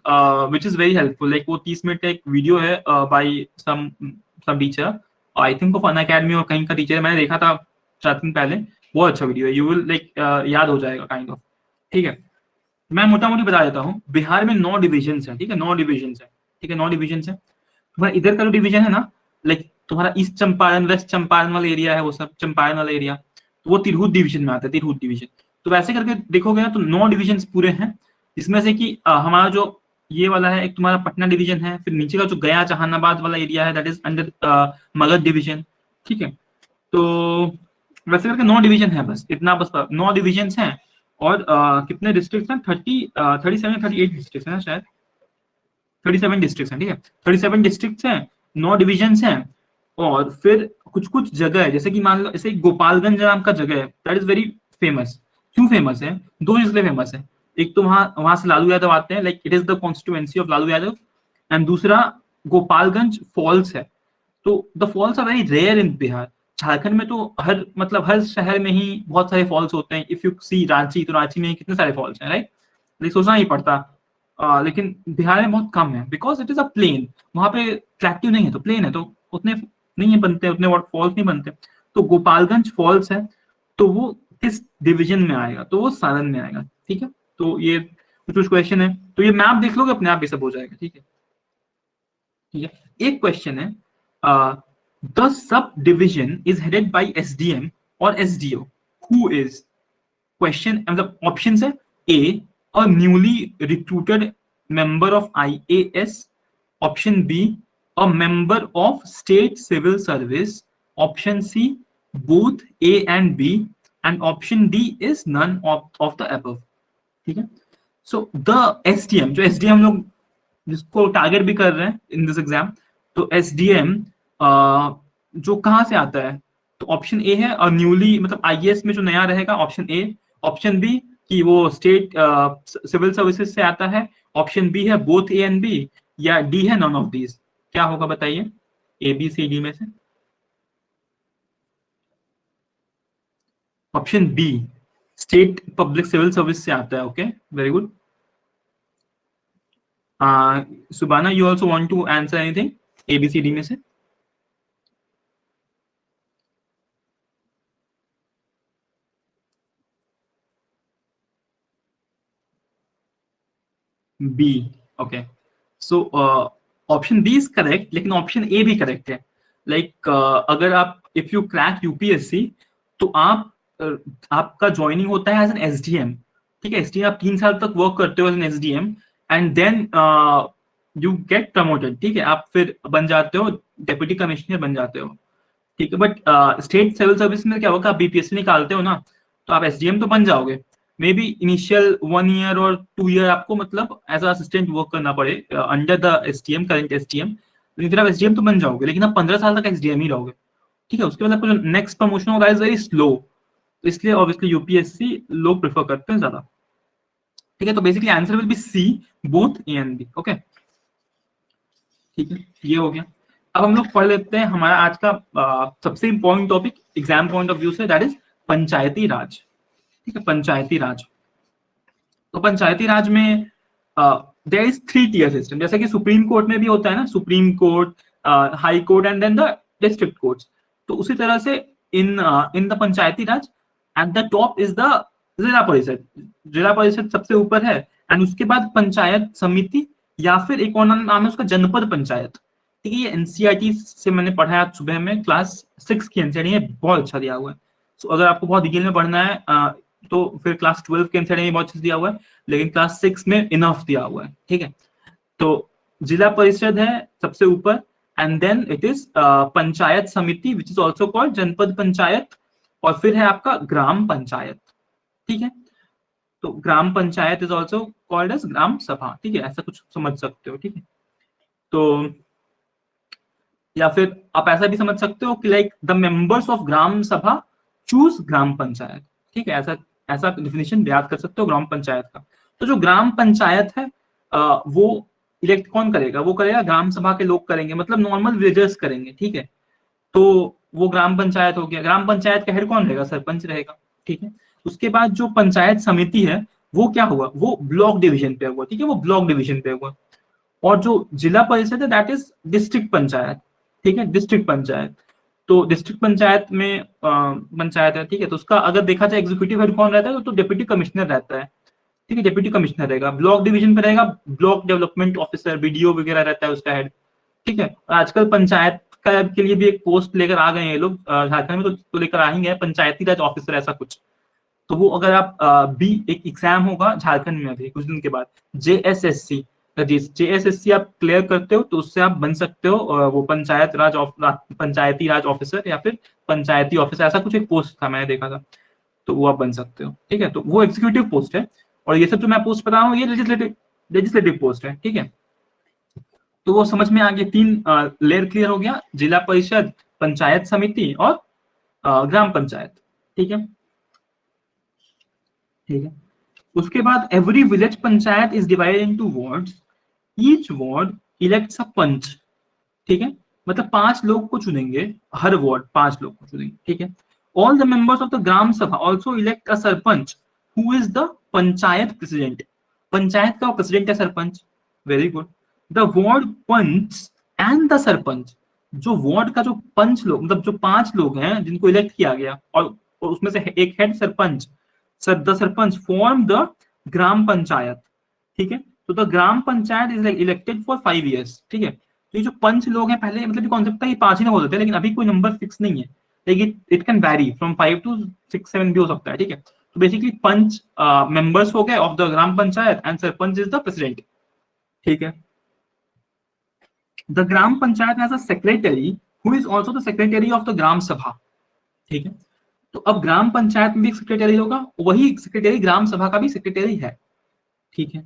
which is very helpful, like वो 30 मिनट का एक वीडियो है by some teacher, I think of Unacademy और कहीं का टीचर, मैंने देखा था 4 दिन पहले, बहुत अच्छा वीडियो है, यू विल लाइक याद हो जाएगा काइंड ऑफ, ठीक है। मैं मोटा मोटी बता देता हूँ, बिहार में 9 डिविजन है, ठीक है, 9 डिविजन है, ठीक है, 9 डिविजन है। तुम्हारा इधर का जो डिवीजन है ना, लाइक तुम्हारा ईस्ट चंपारण, वेस्ट चंपारण वाला एरिया है, वो सब चंपारण वाला एरिया, तो वो तिरहुत डिवीजन में आता है, तिरहुत डिवीजन। तो वैसे करके देखोगे ना, तो 9 डिविजन पूरे हैं, जिसमें से कि हमारा जो ये वाला है, एक तुम्हारा पटना डिवीजन है, फिर नीचे का जो गया जहानाबाद वाला एरिया है, that is under Magadh division, ठीक है। तो वैसे करके 9 डिवीजन है, बस इतना, बस 9 डिविजन हैं। और कितने डिस्ट्रिक्ट हैं? 37 38 डिस्ट्रिक्ट हैं शायद, 37 डिस्ट्रिक्ट हैं, ठीक है, 37 डिस्ट्रिक्ट हैं, 9 डिविजन हैं। और फिर कुछ कुछ जगह है, जैसे कि मान लो ऐसे गोपालगंज नाम का जगह है, दैट इज वेरी फेमस। क्यों फेमस है? 2 चीज के लिए फेमस है, एक तो वहां से लालू यादव आते हैं, like it is the constituency of Lalu Yadav, and दूसरा गोपालगंज फॉल्स है। तो the falls are very rare in Bihar. Jharkhand में तो हर शहर में ही बहुत सारे फॉल्स होते हैं। इफ यू सी रांची, तो रांची में कितने सारे फॉल्स हैं, राइट, लाइक सोचना ही पड़ता। लेकिन बिहार में बहुत कम है, because it is a plain, वहां पे ट्रैक्टिव नहीं है, तो प्लेन है, तो उतने नहीं है बनते, उतने फॉल्स नहीं बनते। तो गोपालगंज फॉल्स है, तो वो किस डिवीजन में आएगा? तो वो सारण में आएगा, ठीक है। तो ये कुछ क्वेश्चन है, तो ये मैप देख लोगे अपने आप, ये सब हो जाएगा, ठीक है। ठीक है, एक क्वेश्चन है, the sub division is headed by SDM और एसडीओ, हु इज, क्वेश्चन मतलब ऑप्शन है, A a newly recruited member of IAS, option B a member of state civil service, option C both A and B, and option D is none of the above. ठीक है, so the SDM, जो SDM लोग जिसको target भी कर रहे हैं in this exam, तो एसडीएम जो कहां से आता है, तो ऑप्शन ए है और न्यूली मतलब आईएएस में जो नया रहेगा, ऑप्शन ए, ऑप्शन बी कि वो स्टेट सिविल सर्विसेज से आता है, ऑप्शन बी है बोथ ए एंड बी, या डी है नॉन ऑफ दीज। क्या होगा बताइए ए बी सी डी में से? Option B state public civil service से आता है। Okay, very good. Subana, you also want to answer anything A B C D में से? B, okay. So option B is correct, लेकिन ऑप्शन ए भी correct है। लाइक अगर आप इफ यू क्रैक यूपीएससी, तो आप आपका ज्वाइनिंग होता है एज एन एसडीएम। ठीक है, एसडीएम आप 3 साल तक वर्क करते हो as an SDM, and then you get promoted. ठीक है, आप फिर बन जाते हो डेप्यूटी कमिश्नर बन जाते हो। ठीक है, बट स्टेट सिविल सर्विस में क्या होगा, आप बीपीएससी निकालते हो ना, तो आप एसडीएम तो बन जाओगे, मे बी इनिशियल 1 ईयर और 2 ईयर आपको मतलब एज असिस्टेंट वर्क करना पड़े under the SDM, current SDM, लेकिन फिर आप एसडीएम तो बन जाओगे, लेकिन आप 15 साल तक एसडीएम ही रहोगे। ठीक है, उसके बाद आपको जो नेक्स्ट प्रमोशन होगा इज वेरी स्लो, तो इसलिए ऑब्वियसली यूपीएससी लोग प्रेफर करते हैं ज्यादा। ठीक है, तो basically answer will be C, both A and B. Okay, ठीक है, ये हो गया। अब हम लोग पढ़ लेते हैं हमारा आज का सबसे important topic exam point of view से, दैट इज पंचायती राज। ठीक है, पंचायती राज। तो पंचायती राज में देयर इज 3 टियर सिस्टम, जैसे कि सुप्रीम कोर्ट में भी होता है ना, supreme court, high court and then the district courts. तो उसी तरह से in in the Panchayati Raj, at the top is the Zila Parishad. जिला परिषद सबसे ऊपर है, एंड उसके बाद पंचायत समिति, या फिर एक और नाम है उसका जनपद पंचायत। ठीक है, ये एनसीईआरटी से मैंने पढ़ा है सुबह में, क्लास 6 की एनसीईआरटी है, बहुत अच्छा दिया हुआ है। सो अगर आपको बहुत डिटेल में पढ़ना है तो फिर क्लास 12 के एनसीईआरटी में बहुत अच्छे दिया हुआ है, लेकिन क्लास 6 में इनफ दिया हुआ है। ठीक है, तो जिला परिषद है सबसे ऊपर, and then it is panchayat samiti which is also called जनपद पंचायत, और फिर है आपका ग्राम पंचायत। ठीक है, तो Gram Panchayat is also called as Gram Sabha. ठीक है, ऐसा कुछ समझ सकते हो। ठीक है, तो या फिर आप ऐसा भी समझ सकते हो कि like the members of gram सभा चूज ग्राम पंचायत। ठीक है, ऐसा ऐसा डिफिनेशन याद कर सकते हो ग्राम पंचायत का। तो जो ग्राम पंचायत है वो इलेक्ट कौन करेगा, वो करेगा ग्राम सभा के लोग करेंगे, मतलब नॉर्मल विलेजर्स करेंगे। ठीक है, तो वो ग्राम पंचायत हो गया। ग्राम पंचायत का हेड कौन रहेगा, सरपंच रहेगा। ठीक है, उसके बाद जो पंचायत समिति है वो क्या हुआ, वो ब्लॉक डिवीजन पे हुआ। ठीक है, वो ब्लॉक डिवीजन पे हुआ। और जो जिला परिषद है दैट इज डिस्ट्रिक्ट पंचायत। ठीक है, डिस्ट्रिक्ट पंचायत, तो डिस्ट्रिक्ट पंचायत में पंचायत है। ठीक है, तो उसका अगर देखा जाए एग्जीक्यूटिव हेड कौन रहता है, तो डिप्यूटी कमिश्नर रहता है। ठीक है, डिप्यूटी कमिश्नर रहेगा। ब्लॉक डिवीजन पे रहेगा ब्लॉक डेवलपमेंट ऑफिसर, बीडीओ वगैरह रहता है उसका हेड। ठीक है, आजकल पंचायत का के लिए भी एक पोस्ट लेकर आ गए हैं ये लोग झारखंड में, तो लेकर आ ही गए पंचायती राज ऑफिसर ऐसा कुछ। तो वो अगर आप बी एक एग्जाम होगा झारखंड में अभी कुछ दिन के बाद, जेएसएससी, जेएसएससी आप क्लियर करते हो तो उससे आप बन सकते हो वो पंचायती राज ऑफिसर या फिर पंचायती ऑफिसर, ऐसा कुछ एक पोस्ट था मैंने देखा था, तो वो आप बन सकते हो। ठीक है, तो वो एग्जीक्यूटिव पोस्ट है, और ये सब जो मैं पोस्ट बता रहा हूँ ये लेजिस्लेटिव पोस्ट है। ठीक है, तो वो समझ में आ गया, 3 लेयर क्लियर हो गया, जिला परिषद, पंचायत समिति और ग्राम पंचायत। ठीक है, ठीक है, उसके बाद every village panchayat is divided into wards, each ward elects a panch. ठीक है, मतलब 5 लोग को चुनेंगे, हर वार्ड 5 लोग को चुनेंगे। ठीक है, all the members of the Gram Sabha also elect a sarpanch who is the panchayat president. Panchayat का प्रेसिडेंट है sarpanch. Very good. The ward panch and the sarpanch, जो वार्ड का जो पंच लोग मतलब जो 5 लोग हैं जिनको इलेक्ट किया गया, और उसमें से एक head sarpanch, the sarpanch form the Gram Panchayat. ठीक है, तो the Gram Panchayat is elected for 5 years। ठीक है, तो ये जो पंच लोग हैं, पहले मतलब ये कॉन्सेप्ट था ये 5 ही लोग होते थे, लेकिन अभी कोई नंबर फिक्स नहीं है, लेकिन it can vary from 5 to 6 7 भी हो सकता है, ठीक है। तो बेसिकली पंच मेंबर्स हो गए of the Gram Panchayat and sarpanch is the president, ठीक है। The Gram Panchayat has a secretary who is also the secretary of the Gram Sabha, ठीक है। तो अब ग्राम पंचायत में भी एक सेक्रेटरी होगा, वही सेक्रेटरी ग्राम सभा का भी सेक्रेटरी है, ठीक है।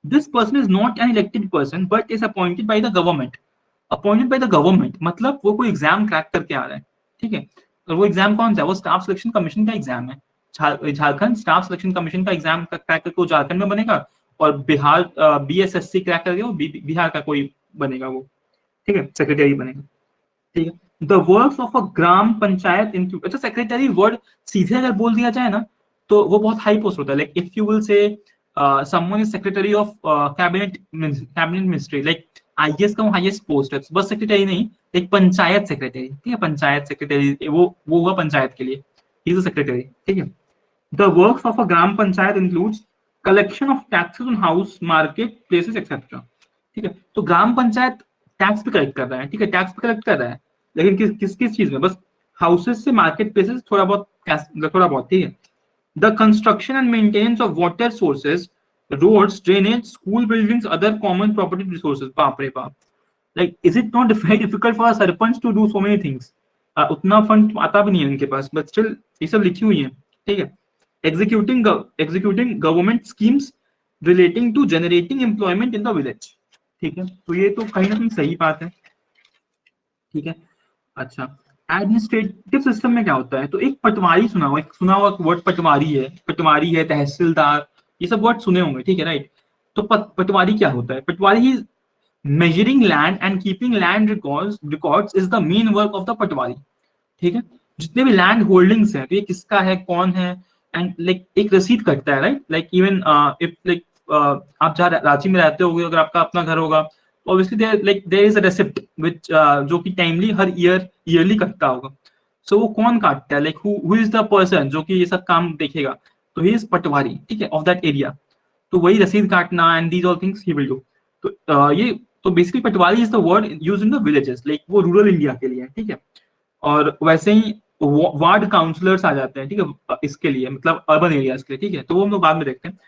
This person is not an elected person but is appointed by the government, appointed by the government मतलब वो कोई एग्जाम क्रैक करके आ रहा है, ठीक है। और वो एग्जाम कौन सा है, वो स्टाफ सिलेक्शन कमीशन का एग्जाम है, झारखंड स्टाफ सिलेक्शन कमीशन का एग्जाम क्रैक करके वो झारखंड में बनेगा, और बिहार BSSC क्रैक करके वो बिहार का कोई बनेगा वो, ठीक है, सेक्रेटरी बनेगा, ठीक है। The works of a gram panchayat include, अच्छा सेक्रेटरी वर्ड सीधे अगर बोल दिया जाए ना तो वो बहुत हाई पोस्ट होता है, like if you will say someone is secretary of cabinet ministry, like IAS का हाईएस्ट पोस्ट है, बस सेक्रेटरी नहीं, एक पंचायत सेक्रेटरी, ठीक है, पंचायत सेक्रेटरी वो हुआ पंचायत के लिए, ही इज अ सेक्रेटरी, ठीक है। The works of a gram panchayat includes collection of taxes on house market places etcetera, ठीक है। तो ग्राम पंचायत टैक्स भी कलेक्ट कर रहा है, ठीक है, टैक्स भी कलेक्ट कर रहा है, लेकिन किस चीज में, बस हाउसेस से मार्केट प्लेसेस थोड़ा बहुत, ठीक है। The construction and maintenance of water sources, roads, drainage, school buildings, other common property resources. बाप रे बाप, like is it not very difficult for a sarpanch to do so many things? उतना fund आता भी नहीं है उनके पास, but still ये सब लिखी हुई है, ठीक है। Executing government schemes relating to generating employment in the village, ठीक है। तो ये तो कहीं ना कहीं सही बात है, ठीक है। अच्छा, एडमिनिस्ट्रेटिव सिस्टम में क्या होता है, तो एक पटवारी सुना हुआ वर्ड पटवारी है, तहसीलदार, ये सब वर्ड सुने होंगे, ठीक है, राइट। तो पटवारी क्या होता है, patwari he measuring land and keeping land records is the main work of the patwari, ठीक है। जितने भी लैंड होल्डिंग्स हैं, तो ये किसका है, कौन है, एंड लाइक एक रसीद कटता है, right, like even if like आप जहाँ रांची में रहते होगे, अगर आपका अपना घर होगा, obviously there is a receipt which जो कि टाइमली हर ईयरली कटता होगा, सो वो कौन काटता है, like who is the person जो कि ये सब काम देखेगा, तो ही इज पटवारी, ठीक है, ऑफ दैट एरिया। तो वही रसीद काटना and these all things he will do. तो ये तो basically Patwari is the word used in the villages, like वो रूरल इंडिया के लिए है, ठीक है। और वैसे ही वार्ड काउंसलर्स आ जाते हैं, ठीक है, इसके लिए मतलब अर्बन एरियाज के लिए, ठीक है, तो वो हम लोग बाद में देखते हैं।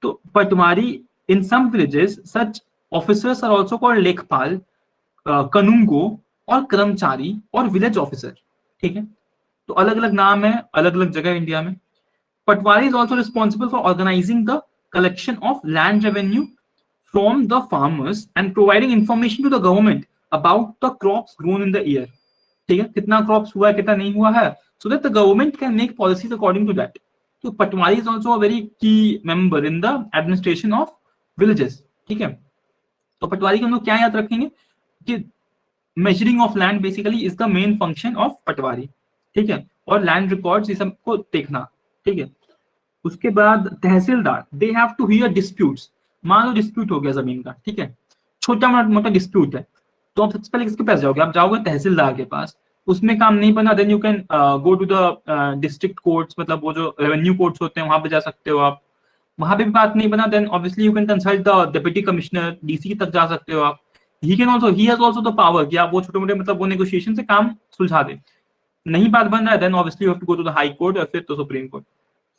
तो patwari in some villages such officers are also called lekhpal, kanungo और कर्मचारी और विलेज ऑफिसर, ठीक है। तो अलग अलग नाम है अलग अलग जगह इंडिया में। Patwari is also responsible for organising the collection of land revenue from the farmers and providing information to the government about the crops grown in the year, ठीक है, कितना क्रॉप्स हुआ है कितना नहीं हुआ है, so that the government can make policies according to that. तो patwari is also a very key member in the administration of villages, ठीक है। तो पटवारी को हम लोग क्या याद रखेंगे कि measuring of land basically is the main function of patwari, ठीक है, और लैंड रिकॉर्ड्स ये सब को देखना, ठीक है। उसके बाद tehsildar, they have to hear disputes, मान लो डिस्प्यूट हो गया जमीन का, ठीक है, छोटा मोटा डिस्प्यूट है, तो आप सबसे पहले किसके पास जाओगे, आप जाओगे तहसीलदार के पास, उसमें काम नहीं बना then you can go to the district courts, मतलब वो जो रेवेन्यू कोर्ट्स होते हैं वहां पे जा सकते हो आप, वहां पे भी बात नहीं बना then obviously you can consult the deputy commissioner, DC तक जा सकते हो आप। He can also he has also the power कि आप वो छोटे मोटे मतलब वो नेगोशिएशन से काम सुलझा दे, नहीं बात बन रहा है then obviously you have to go to the high court और फिर तो सुप्रीम कोर्ट।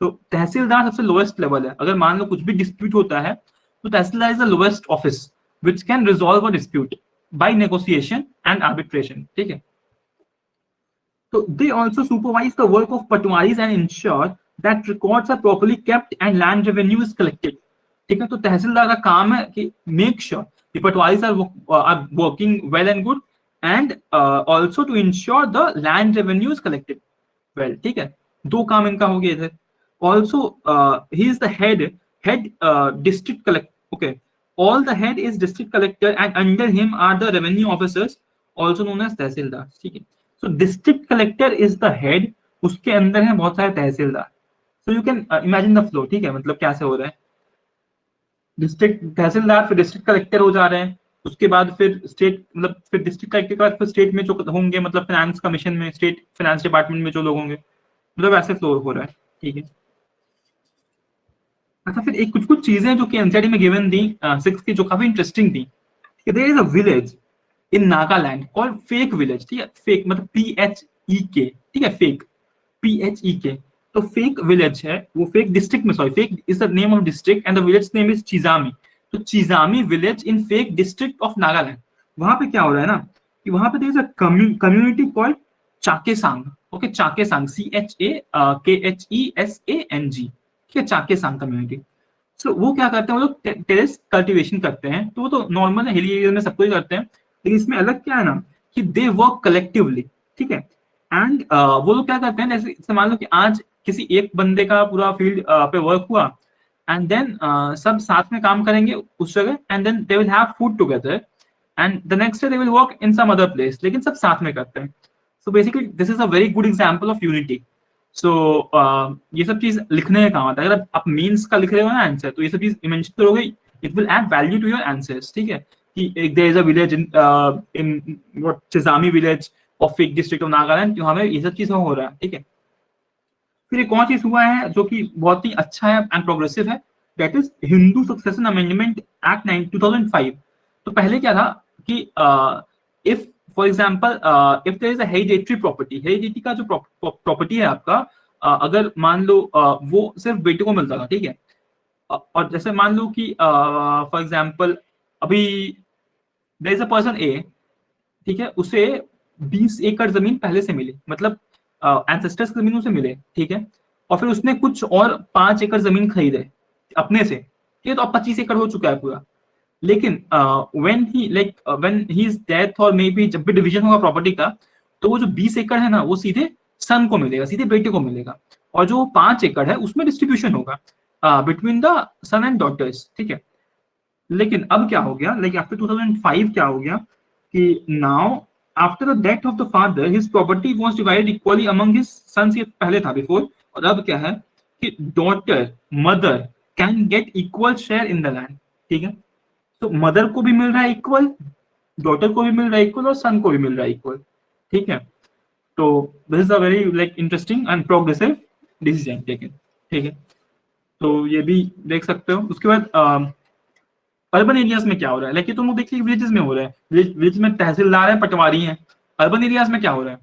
तो तहसीलदार सबसे लोएस्ट लेवल है, अगर मान लो कुछ भी डिस्प्यूट होता है तो tehsildar is the lowest office which can resolve a dispute by negotiation and arbitration, ठीक है। So they also supervise the work of patwaris and ensure that records are properly kept and land revenue is collected. ठीक है, तो तहसीलदार का काम है कि make sure the patois are working well and good and also to ensure the land revenue is collected well, ठीक है, दो काम इनका हो गया इधर। Also he is the head district collector, okay, all the head is district collector and under him are the revenue officers also known as तहसीलदार, ठीक है। So district collector is the head, उसके अंदर है बहुत सारे तहसीलदार। So you can imagine the flow, ठीक है, मतलब क्या से हो रहा है, डिस्ट्रिक्ट तहसीलदार फिर डिस्ट्रिक्ट कलेक्टर हो जा रहे हैं, उसके बाद फिर स्टेट मतलब फिर डिस्ट्रिक्ट कलेक्टर के बाद फिर स्टेट में जो होंगे मतलब फाइनेंस कमीशन में स्टेट फाइनेंस डिपार्टमेंट में जो लोग होंगे, मतलब ऐसे फ्लो हो रहा है, ठीक है। अच्छा, फिर एक कुछ कुछ चीजें जो कि एनसीईआरटी में गिवन थी 6 की जो काफी इंटरेस्टिंग थी, there is a village in Nagaland called Phek village, ठीक है, फेक मतलब PHEK, ठीक है, फेक PHEK। तो फेक विलेज है वो, फेक डिस्ट्रिक्ट में, sorry, Phek is the name of district and the village name is Chizami. तो Chizami village in Phek district of Nagaland, वहां पे क्या हो रहा है ना कि वहां पे there is a community called Chakhesang, okay, Chakhesang, CHAKHESANG, ठीक है, चाकेसांग कम्युनिटी। सो वो क्या करते हैं, वो लोग टेरेस कल्टीवेशन करते हैं, तो वो तो नॉर्मल है, हिली एरिया में सब कुछ करते हैं, लेकिन इसमें अलग क्या है ना कि दे वर्क कलेक्टिवली, ठीक है। एंड वो लोग क्या करते हैं, जैसे मान लो कि आज किसी एक बंदे का पूरा फील्ड पे वर्क हुआ, एंड देन सब साथ में काम करेंगे उस जगह, and then they will have food together, and the next day they will work in some other place, लेकिन सब साथ में करते हैं। So basically this is a very good example of unity. सो ये सब चीज लिखने का काम आता है। अगर आप मीन्स का लिख रहे हो ना आंसर, तो ये सब चीज मेंशन करोगे, it will add value to your answers, ठीक है। कि एक there is a village in what Chizami village of Phek district of Nagaland, जो हमें ये सब चीज हो रहा है, ठीक है। फिर एक और चीज हुआ है जो कि बहुत ही अच्छा है एंड प्रोग्रेसिव है, that is Hindu succession amendment act 2005। तो पहले क्या था कि if for example if there is a hereditary property, heredity का जो प्रॉपर्टी है आपका, अगर मान लो वो सिर्फ बेटे को मिलता था, ठीक है। और जैसे मान लो कि फॉर एग्जांपल अभी देयर इज अ पर्सन ए, ठीक है, उसे 20 एकड़ जमीन पहले से मिली, मतलब एंसेस्टर्स की जमीन उसे मिले, ठीक है। और फिर उसने कुछ और 5 एकड़ जमीन खरीदे अपने से, ठीक है, तो अब 25 एकड़ हो चुका है पूरा। लेकिन व्हेन ही इज डेथ, और मे बी जब भी डिवीजन होगा प्रॉपर्टी का, तो वो जो 20 एकड़ है ना वो सीधे सन को मिलेगा, सीधे बेटे को मिलेगा। और जो 5 एकड़ है उसमें डिस्ट्रीब्यूशन होगा between the son and daughters, ठीक है। लेकिन अब क्या हो गया, लाइक आफ्टर 2005 क्या हो गया कि now after the death of the father his property was divided equally among his sons, ये पहले था बिफोर। और अब क्या है कि daughter, mother can get equal share in the land, ठीक है। तो मदर को भी मिल रहा है इक्वल, डॉटर को भी मिल रहा है इक्वल, और सन को भी मिल रहा है इक्वल, ठीक है। तो this is a very like interesting and progressive decision taken, ठीक है। तो ये भी देख सकते हो। उसके बाद अर्बन एरियाज में क्या हो रहा है, लाइक ये तो लोग देखिए विलेजेस में हो रहा है, विलेज में तहसीलदार है, पटवारी है। अर्बन एरियाज में क्या हो रहा है,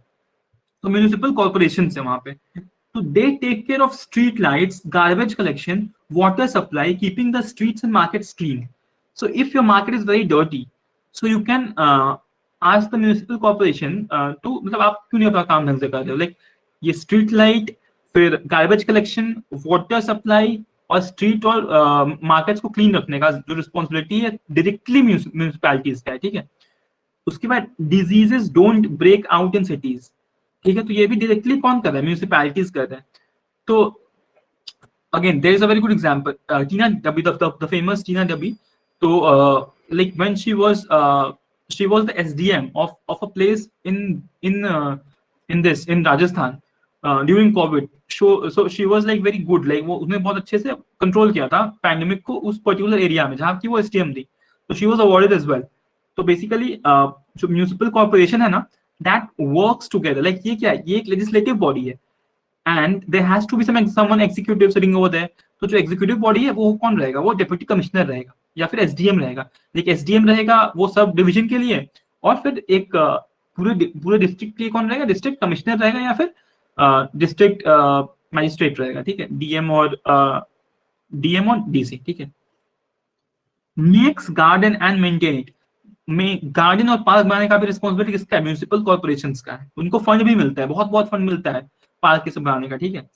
तो म्यूनिसिपल कॉर्पोरेशन है वहां पे, तो they take care of street lights, garbage collection, water supply, keeping the streets and markets clean. So if your market is very dirty, so you can ask the municipal corporation to, मतलब आप क्यों नहीं अपना काम ढंग से कर रहे हो, लाइक ये स्ट्रीट लाइट, फिर गार्बेज कलेक्शन, वाटर सप्लाई, और स्ट्रीट और मार्केट्स को क्लीन रखने का जो रिस्पॉन्सिबिलिटी है डायरेक्टली म्यूनिसिपैलिटीज का है, ठीक है। उसके बाद diseases don't break out in cities, ठीक है। तो ये भी डायरेक्टली कौन कर रहा है, म्यूनिसिपैलिटीज कर रहे हैं। तो again there is a very good example, Tina Dabi, the famous Tina Dabi. तो like when she was the SDM of a place in this in Rajasthan during COVID. So she was like very good, like वो उसने बहुत अच्छे से control किया था pandemic को उस पर्टिकुलर एरिया में जहाँ की वो SDM थी। तो she was awarded as well. तो बेसिकली जो म्यूनिसिपल कॉर्पोरेशन है ना, दैट वर्क्स टुगेदर, लाइक ये क्या है, ये एक लेजिस्लेटिव बॉडी है, and there has to be someone executive sitting over there. तो जो एग्जीक्यूटिव बॉडी है वो कौन रहेगा, वो डिप्टी कमिश्नर रहेगा या फिर SDM रहेगा। लेकिन SDM रहेगा वो सब डिवीजन के लिए, और फिर एक पूरे डिस्ट्रिक्ट के लिए कौन रहेगा, डिस्ट्रिक्ट कमिश्नर रहेगा या फिर डिस्ट्रिक्ट मजिस्ट्रेट रहेगा, ठीक है। DM और DC, ठीक है। Makes garden and maintain it, में गार्डन और पार्क बनाने का भी रिस्पॉन्सिबिलिटी किसका है, म्यूनिसिपल कॉर्पोरेशंस का है। उनको फंड भी मिलता है, बहुत बहुत फंड मिलता है पार्क के सब बनाने का, ठीक है।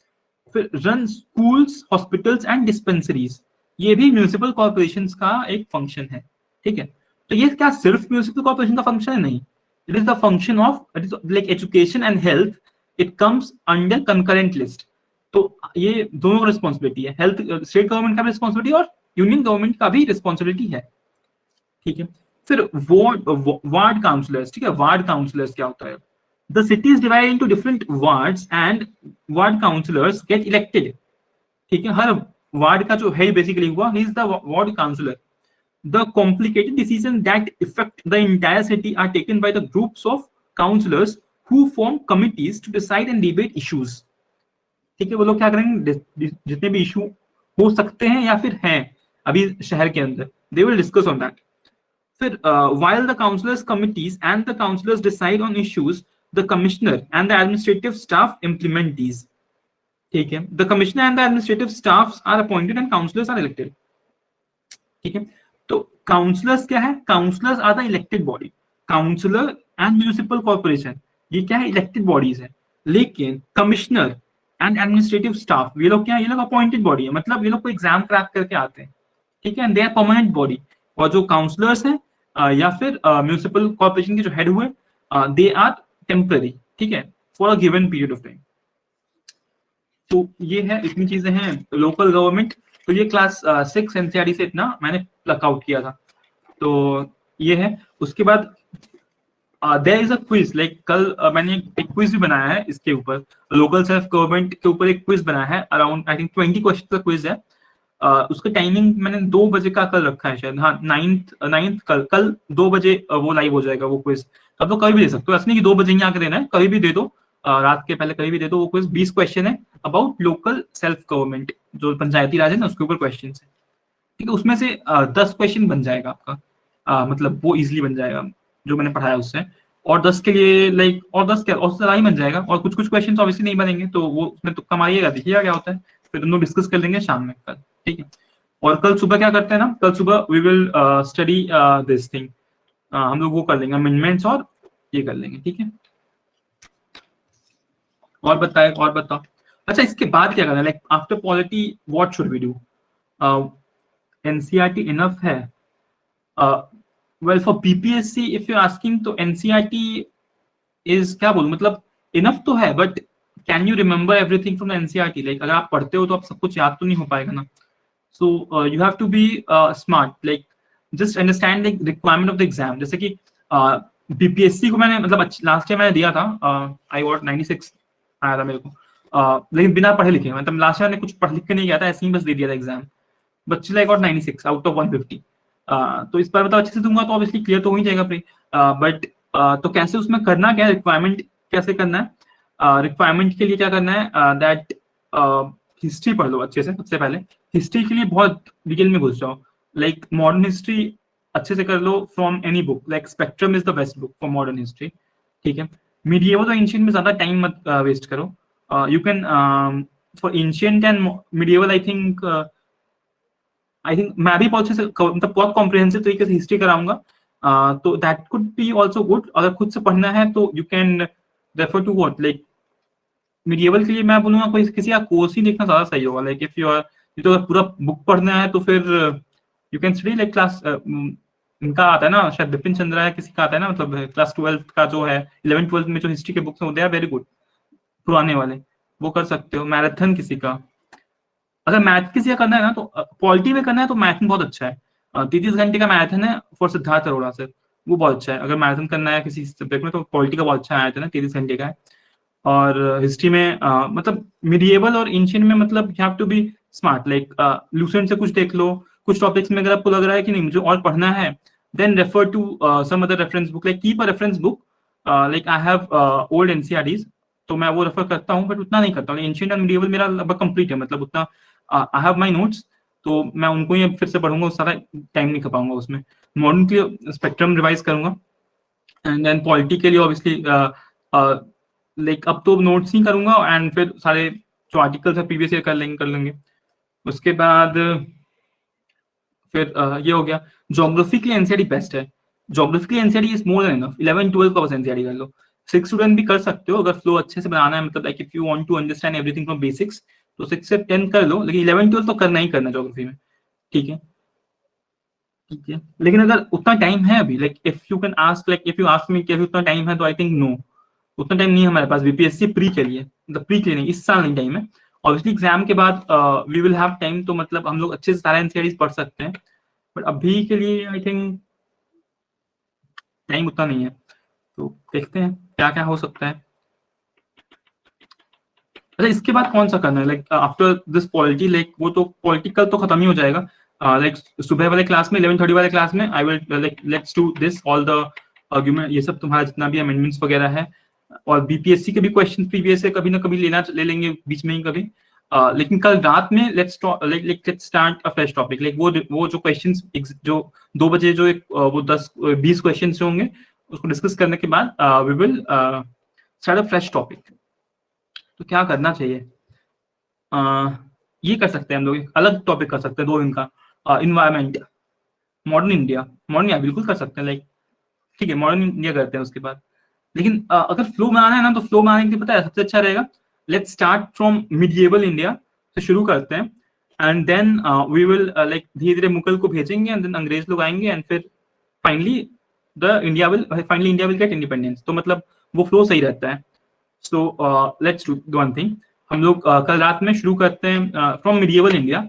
फिर run schools, hospitals and dispensaries, ये भी म्यूनिसिपल कॉर्पोरेशंस का एक फंक्शन है, ठीक है। तो ये क्या सिर्फ म्यूनिसिपल कॉर्पोरेशन का फंक्शन है, नहीं, it is the function of, it is like education and health, it comes under concurrent list. तो ये दोनों रिस्पॉन्सिबिलिटी है, हेल्थ स्टेट गवर्नमेंट का भी रिस्पॉन्सिबिलिटी और यूनियन गवर्नमेंट का भी रिस्पॉन्सिबिलिटी है, ठीक है। फिर वार्ड काउंसलर्स, ठीक है। वार्ड काउंसलर्स क्या होता है, the city is divided into different wards and ward councillors get elected, ठीक है। हर वार्ड का जो है बेसिकली हुआ, he is the ward councillor. The complicated decision that effect the entire city are taken by the groups of councillors who form committees to decide and debate issues, ठीक है। वो लोग क्या करेंगे, जितने भी इशू हो सकते हैं या फिर हैं अभी शहर के अंदर, they will discuss on that. फिर while the councillors committees and the councillors decide on issues, the commissioner and the administrative staff implement these. ठीक है, the commissioner and the administrative staffs are appointed and councillors are elected. ठीक है, तो councillors क्या है? Councillors are the elected body. Councillor and municipal corporation ये क्या है? इलेक्टेड बॉडीज है. लेकिन कमिश्नर एंड एडमिनिस्ट्रेटिव स्टाफ ये लोग क्या है? ये लोग अपॉइंटेड बॉडी है, मतलब ये लोग को एग्जाम क्रैक करके आते हैं. ठीक है, and they are permanent body. और जो काउंसलर्स हैं या फिर म्यूनिसिपल कॉर्पोरेशन के जो हेड हुए, दे आर टेम्पररी. ठीक है, for a given period of time. तो ये है, इतनी चीजें हैं लोकल गवर्नमेंट. तो ये क्लास 6 एनसीईआरटी से इतना मैंने प्लक आउट किया था. तो ये है. उसके बाद there is a quiz. Like कल मैंने एक क्विज भी बनाया है इसके ऊपर, लोकल सेल्फ गवर्नमेंट के ऊपर एक क्विज बनाया है. अराउंड आई थिंक 20 क्वेश्चन का क्विज है. उसका टाइमिंग मैंने 2 बजे का कल रखा है शायद. हाँ, 9th कल 2 बजे वो लाइव हो जाएगा वो क्विज. अब तो कभी भी दे सकते हो, ऐसा नहीं कि 2 बजे ही आके देना है, कभी भी दे दो, रात के पहले कभी भी दे दो. वो क्विज 20 क्वेश्चन है अबाउट लोकल सेल्फ गवर्नमेंट, जो पंचायती राज है ना, उसके ऊपर क्वेश्चन है. ठीक है, उसमें से 10 क्वेश्चन बन जाएगा आपका. मतलब वो इजीली बन जाएगा जो मैंने पढ़ाया उससे. और 10 के लिए लाइक और 10 क्या, और ज्यादा ही बन जाएगा. और कुछ क्वेश्चन ऑब्वियसली नहीं बनेंगे, तो वो उसमें तुक्का मारिएगा, देखिएगा क्या होता है. फिर दोनों डिस्कस कर लेंगे शाम में कल. ठीक है, और कल सुबह क्या करते हैं ना, कल सुबह we will study this thing. हम लोग वो कर लेंगे अमेंडमेंट्स और ये कर लेंगे. ठीक है, और बताओ. अच्छा, इसके बाद क्या करना है? Like after polity what should we do? NCERT enough है? Well for BPSC if you asking, तो एनसीईआरटी इज, क्या बोलूं, मतलब इनफ तो है, but can you remember everything from the NCERT? Like अगर आप पढ़ते हो तो आप सब कुछ याद तो नहीं हो पाएगा ना. So you have to be smart. Like just understand like requirement of the exam. जैसे कि बीपीएससी को मैंने मतलब लास्ट ईयर मैंने दिया था, आई गॉट 96 आया था मेरे को, लेकिन बिना पढ़े लिखे. मतलब लास्ट ईयर मैंने कुछ पढ़ लिख के नहीं गया था, ऐसे ही बस दे दिया था एग्जाम. बच्चे आई गॉट 96 आउट ऑफ 150. तो इस बार बताओ अच्छे से दूंगा तो ऑब्वियसली क्लियर तो हो ही जाएगा प्री. बट तो कैसे उसमें करना क्या है, रिक्वायरमेंट कैसे करना है? रिक्वायरमेंट के लिए क्या करना है, दैट हिस्ट्री पढ़ लो अच्छे से. सबसे पहले हिस्ट्री के लिए बहुत डिटेल में घुस जाओ. लाइक मॉडर्न हिस्ट्री अच्छे से कर लो from any book. Like spectrum is the best book for modern history. ठीक है, मीडिएवल और एंशिएंट में ज्यादा टाइम मत वेस्ट करो. You can for ancient and medieval I think मैं भी बहुत अच्छे से, मतलब बहुत कॉम्प्रिहेंसिव तरीके से हिस्ट्री कराऊंगा. तो that could be also good. अगर खुद से पढ़ना है तो you can refer to what, like medieval के लिए मैं बोलूंगा कोई किसी का कोर्स ही देखना ज्यादा सही होगा. लाइक इफ यू आर, तो अगर पूरा बुक पढ़ना है तो फिर you can study like class, इनका आता है ना शायद बिपिन चंद्रा है, किसी का आता है ना, मतलब क्लास 12 का जो है, 11th 12th में जो हिस्ट्री के बुक्स हैं दे आर वेरी गुड, पुराने वाले, वो कर सकते हो. मैराथन किसी का, अगर मैथ किसी का करना है ना, तो पॉलिटी में करना है तो मैथ में बहुत अच्छा है. 33 घंटे का मैराथन है फॉर सिद्धार्थ अरोड़ा से, वो बहुत अच्छा है. अगर मैराथन करना है किसी सब्जेक्ट में तो पॉलिटी का बहुत अच्छा मैराथन है, 33 घंटे का है. और हिस्ट्री में मतलब मिडिएवल और एंशिएंट में मतलब you have to be smart. Like Lucent से कुछ देख लो, कुछ टॉपिक्स में अगर आपको लग रहा है कि नहीं मुझे और पढ़ना है, then refer to some other reference book. Like keep a reference book. Like I have old NCERTs, तो मैं वो रेफर करता हूँ, बट उतना नहीं करता हूँ. एंशिएंट एंड मिडिएवल मेरा लगभग कंप्लीट है, मतलब उतना आई हैव माय नोट्स, तो मैं उनको ही फिर से पढ़ूंगा, सारा टाइम नहीं खपाऊंगा उसमें. मॉडर्न के लिए स्पेक्ट्रम रिवाइज करूंगा. एंड देन पॉलिटी के लिए ऑब्वियसली लाइक अब तो नोट्स ही करूंगा, एंड फिर सारे जो आर्टिकल्स है प्रीवियस ईयर कर लेंगे. उसके बाद फिर ये हो गया. ज्योग्राफी के लिए एनसीईआरटी बेस्ट है. ज्योग्राफी के लिए NCERT is more than enough. 11 12 का बस एनसीईआरटी कर लो. 6 स्टूडेंट भी कर सकते हो अगर फ्लो अच्छे से बनाना है, मतलब like if you want to understand everything from basics, तो 6 से 10 कर लो, लेकिन 11 12 तो करना ही करना ज्योग्राफी में. ठीक है, ठीक है. लेकिन अगर उतना टाइम है अभी, like if you can ask, like if you ask me कि अभी उतना टाइम है, तो आई थिंक नो, उतना टाइम नहीं है हमारे पास बीपीएससी प्री के लिए. मतलब प्री के लिए नहीं, इस साल नहीं टाइम है. ऑब्वियसली एग्जाम के बाद वी विल हैव टाइम, तो मतलब हम लोग अच्छे से सारा एनसीईआरटी पढ़ सकते हैं, बट अभी के लिए आई थिंक टाइम उतना नहीं है. तो देखते हैं क्या क्या हो सकता है. अच्छा, इसके बाद कौन सा करना है? Like after this polity, like वो तो पॉलिटिकल तो खत्म ही हो जाएगा. लाइक सुबह वाले क्लास में, 11:30 वाले क्लास में I will like let's do this all the argument, ये सब तुम्हारा जितना भी अमेंडमेंट्स वगैरह है. और बीपीएससी के भी क्वेश्चन प्रीवियस से कभी ना कभी ले लेंगे बीच में ही कभी. लेकिन कल रात में let's start a fresh topic, like वो जो क्वेश्चंस जो 2 बजे जो एक वो 10-20 क्वेश्चंस होंगे उसको डिस्कस करने के बाद we will start a fresh topic. तो क्या करना चाहिए, ये कर सकते हैं हम लोग, एक अलग टॉपिक कर सकते हैं 2 दिन का, इन्वायरमेंट, मॉडर्न इंडिया। बिल्कुल कर सकते हैं, लाइक ठीक है मॉडर्न इंडिया करते हैं उसके बाद। लेकिन अगर फ्लो बनाना है ना, तो फ्लो बनाने के लिए पता है सबसे अच्छा रहेगा, let's start from medieval India से शुरू करते हैं, and then we will like धीरे धीरे मुगल को भेजेंगे, एंड देन अंग्रेज लोग आएंगे, एंड फिर finally India will get independence. तो मतलब वो फ्लो सही रहता है। So let's do one thing, हम लोग कल रात में शुरू करते हैं from medieval India,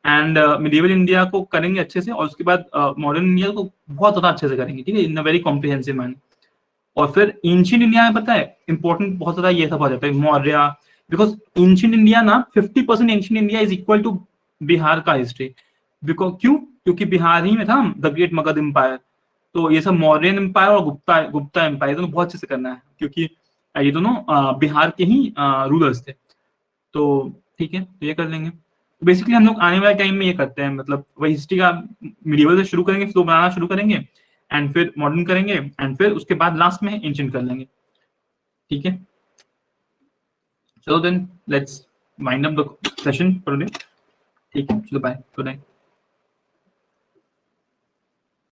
and medieval India को करेंगे अच्छे से, और उसके बाद मॉडर्न इंडिया को बहुत ज्यादा अच्छे से करेंगे, ठीक है, इन अ वेरी कॉम्प्रिहेंसिव मैनर। और फिर एंशिएंट इंडिया में पता है इंपॉर्टेंट बहुत ज्यादा ये सब हो जाता है, मौर्य, बिकॉज एंशिएंट इंडिया ना 50% ancient India is equal to Bihar का हिस्ट्री। बिकॉज क्योंकि बिहार ही में था द ग्रेट मगध एम्पायर। तो ये सब मौर्यन एम्पायर और गुप्ता एम्पायर दोनों बहुत अच्छे से करना है, क्योंकि ये दोनों बिहार के ही रूलर्स थे। तो ठीक है, तो ये कर लेंगे। बेसिकली हम लोग आने वाले टाइम में ये करते हैं, मतलब वही हिस्ट्री का मिडिवल से शुरू करेंगे, फ्लो बनाना शुरू करेंगे, एंड फिर मॉडर्न करेंगे, एंड फिर उसके बाद लास्ट में एंशिएंट कर लेंगे। ठीक है, चलो then let's wind up the session for today. ठीक है, चलो बाय, गुड नाइट।